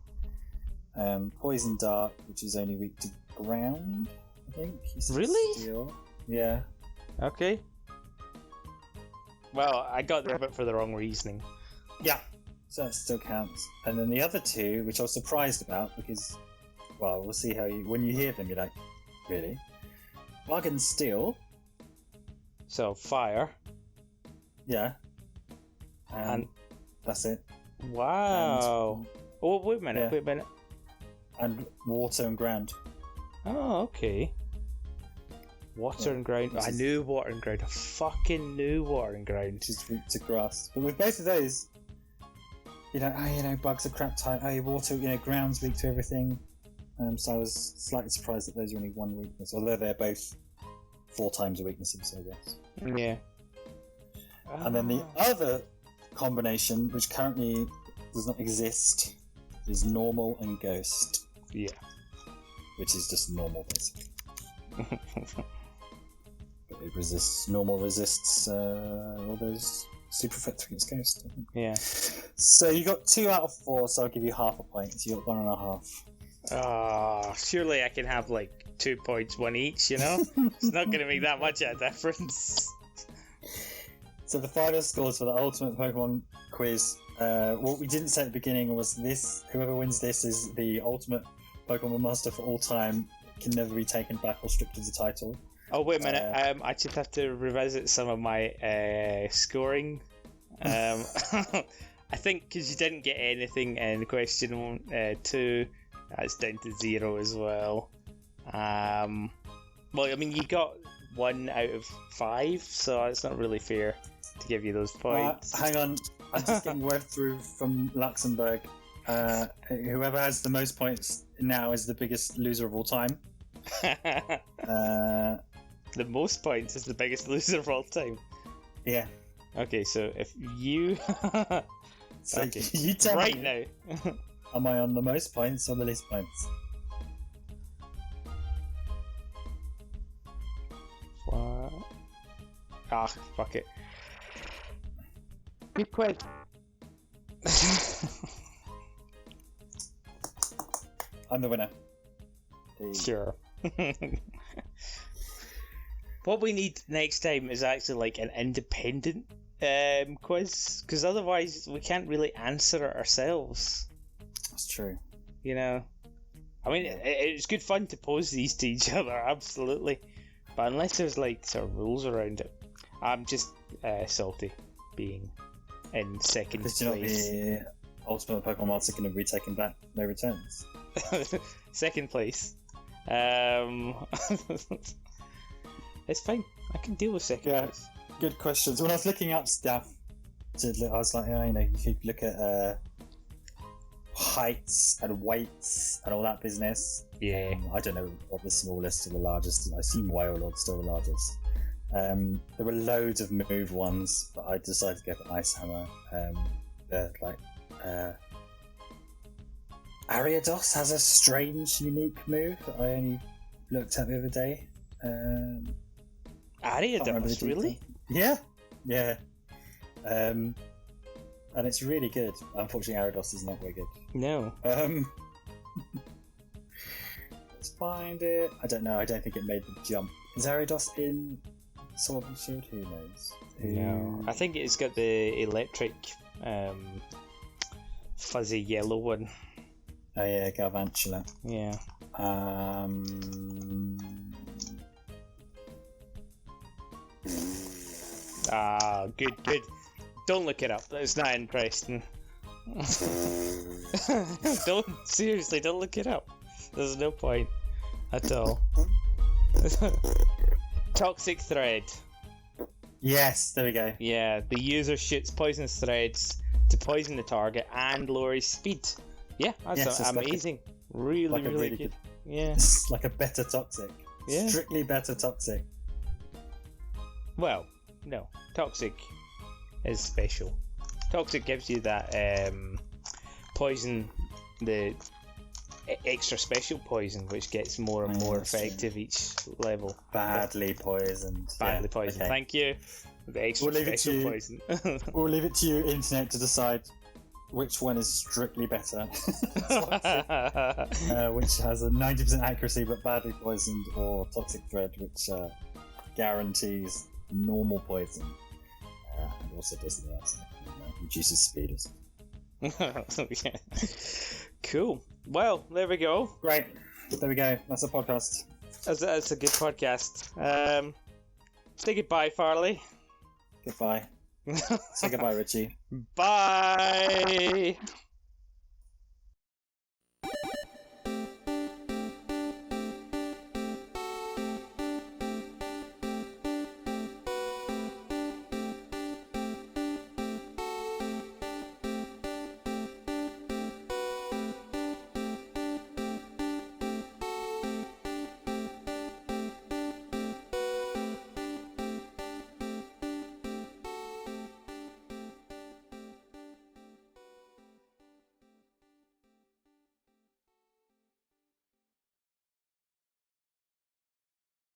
Poison Dark, which is only weak to ground, I think. Really? Steel. Yeah. Okay. Well, I got there, but for the wrong reasoning. Yeah. So that still counts. And then the other 2, which I was surprised about because, well, we'll see how when you hear them, you're like, really? Bug and Steel. So, fire. Yeah. And that's it. Wow. Oh, wait a minute, Yeah. And water and ground. Oh, okay. Water and ground. I knew water and ground. I fucking knew water and ground. Which is weak to grass. But with both of those, bugs are crap type. Water, ground's weak to everything. So I was slightly surprised that those are only 1 weakness, although they're both 4 times the weaknesses, I guess. Yeah. And then the other combination, which currently does not exist, is normal and ghost. Yeah. Which is just normal, basically. But it resists, normal resists all those super effects against ghost, I think. Yeah. So you got 2 out of 4, so I'll give you half a point. So you got 1.5. Surely I can have like 2 points, 1 each, you know? It's not going to make that much of a difference. So the final scores for the Ultimate Pokemon Quiz, what we didn't say at the beginning was this: whoever wins this is the Ultimate Pokemon Master for all time, can never be taken back or stripped of the title. Oh, wait a minute. I just have to revisit some of my scoring. I think because you didn't get anything in question 2, that's down to 0 as well. Well, I mean, you got 1 out of 5, so it's not really fair to give you those points. Hang on, I'm just getting word through from Luxembourg. Whoever has the most points now is the biggest loser of all time. The most points is the biggest loser of all time. Yeah. Okay, so if you... So okay. you tell right me, now. am I on the most points or the least points? What? Ah, fuck it. Good quiz. I'm the winner. Sure. What we need next time is actually like an independent quiz, because otherwise we can't really answer it ourselves. That's true. You know, I mean, it's good fun to pose these to each other, absolutely. But unless there's like sort of rules around it, I'm just salty being in second Because place. the Ultimate Pokemon Master can never be taken back. No returns. Second place. It's fine. I can deal with second place. Good questions. When I was looking up stuff, I was like, you could look at heights and weights and all that business. Yeah. I don't know what the smallest or the largest. I assume Wailord's still the largest. There were loads of move ones, but I decided to go for Ice Hammer. They're like Ariados has a strange, unique move that I only looked at the other day. Ariados, really? Yeah, yeah. And it's really good. Unfortunately, Ariados is not very good. No. Let's find it. I don't know. I don't think it made the jump. Is Ariados in Sword and Shield? Who knows? No. I think it's got the electric, fuzzy yellow one. Oh yeah, Galvantula. Yeah. Good. Don't look it up. It's not interesting. Seriously, don't look it up. There's no point at all. Toxic thread. Yes, there we go. Yeah, the user shoots poisonous threads to poison the target and lower his speed. Yeah, that's amazing. Really good. Yeah. It's like a better Toxic. Yeah. Strictly better Toxic. Well, no. Toxic is special. Toxic gives you that poison, the extra special poison, which gets more and more effective each level. Badly poisoned. Badly poisoned. Okay. Thank you. The extra special poison. We'll leave it to you, internet, to decide which one is strictly better. Which has a 90% accuracy but badly poisoned, or Toxic Thread, which guarantees normal poison. And also does the else. Reduces speed or something. Yeah. Cool. Well, there we go. Great. There we go. That's a podcast. That's a good podcast. Say goodbye, Farley. Goodbye. Say goodbye, Richie. Bye.